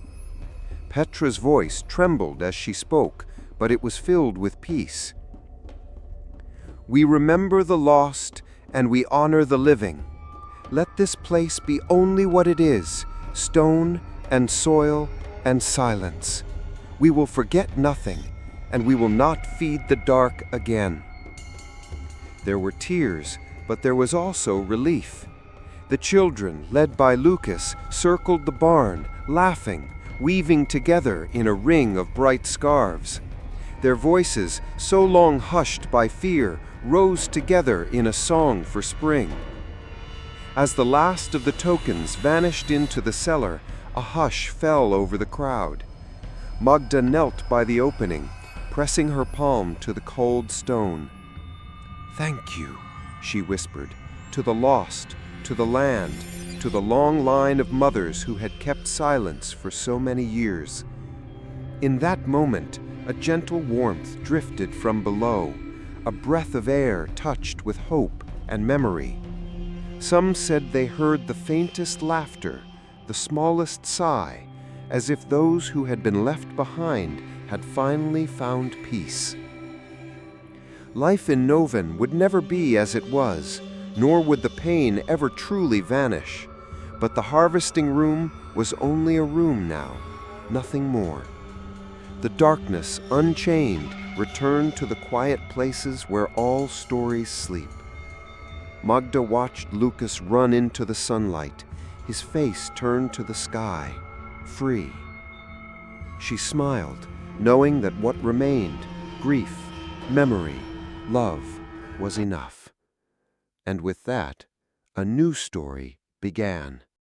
Petra's voice trembled as she spoke, but it was filled with peace. We remember the lost, and we honor the living. Let this place be only what it is, stone and soil and silence. We will forget nothing, and we will not feed the dark again. There were tears, but there was also relief. The children, led by Lucas, circled the barn, laughing, weaving together in a ring of bright scarves. Their voices, so long hushed by fear, rose together in a song for spring. As the last of the tokens vanished into the cellar, a hush fell over the crowd. Magda knelt by the opening, pressing her palm to the cold stone. "Thank you," she whispered, "to the lost, to the land, to the long line of mothers who had kept silence for so many years." In that moment, a gentle warmth drifted from below, a breath of air touched with hope and memory. Some said they heard the faintest laughter, the smallest sigh, as if those who had been left behind had finally found peace. Life in Noven would never be as it was, nor would the pain ever truly vanish. But the harvesting room was only a room now, nothing more. The darkness, unchained, returned to the quiet places where all stories sleep. Magda watched Lucas run into the sunlight, his face turned to the sky, free. She smiled, knowing that what remained, grief, memory, love, was enough. And with that, a new story began.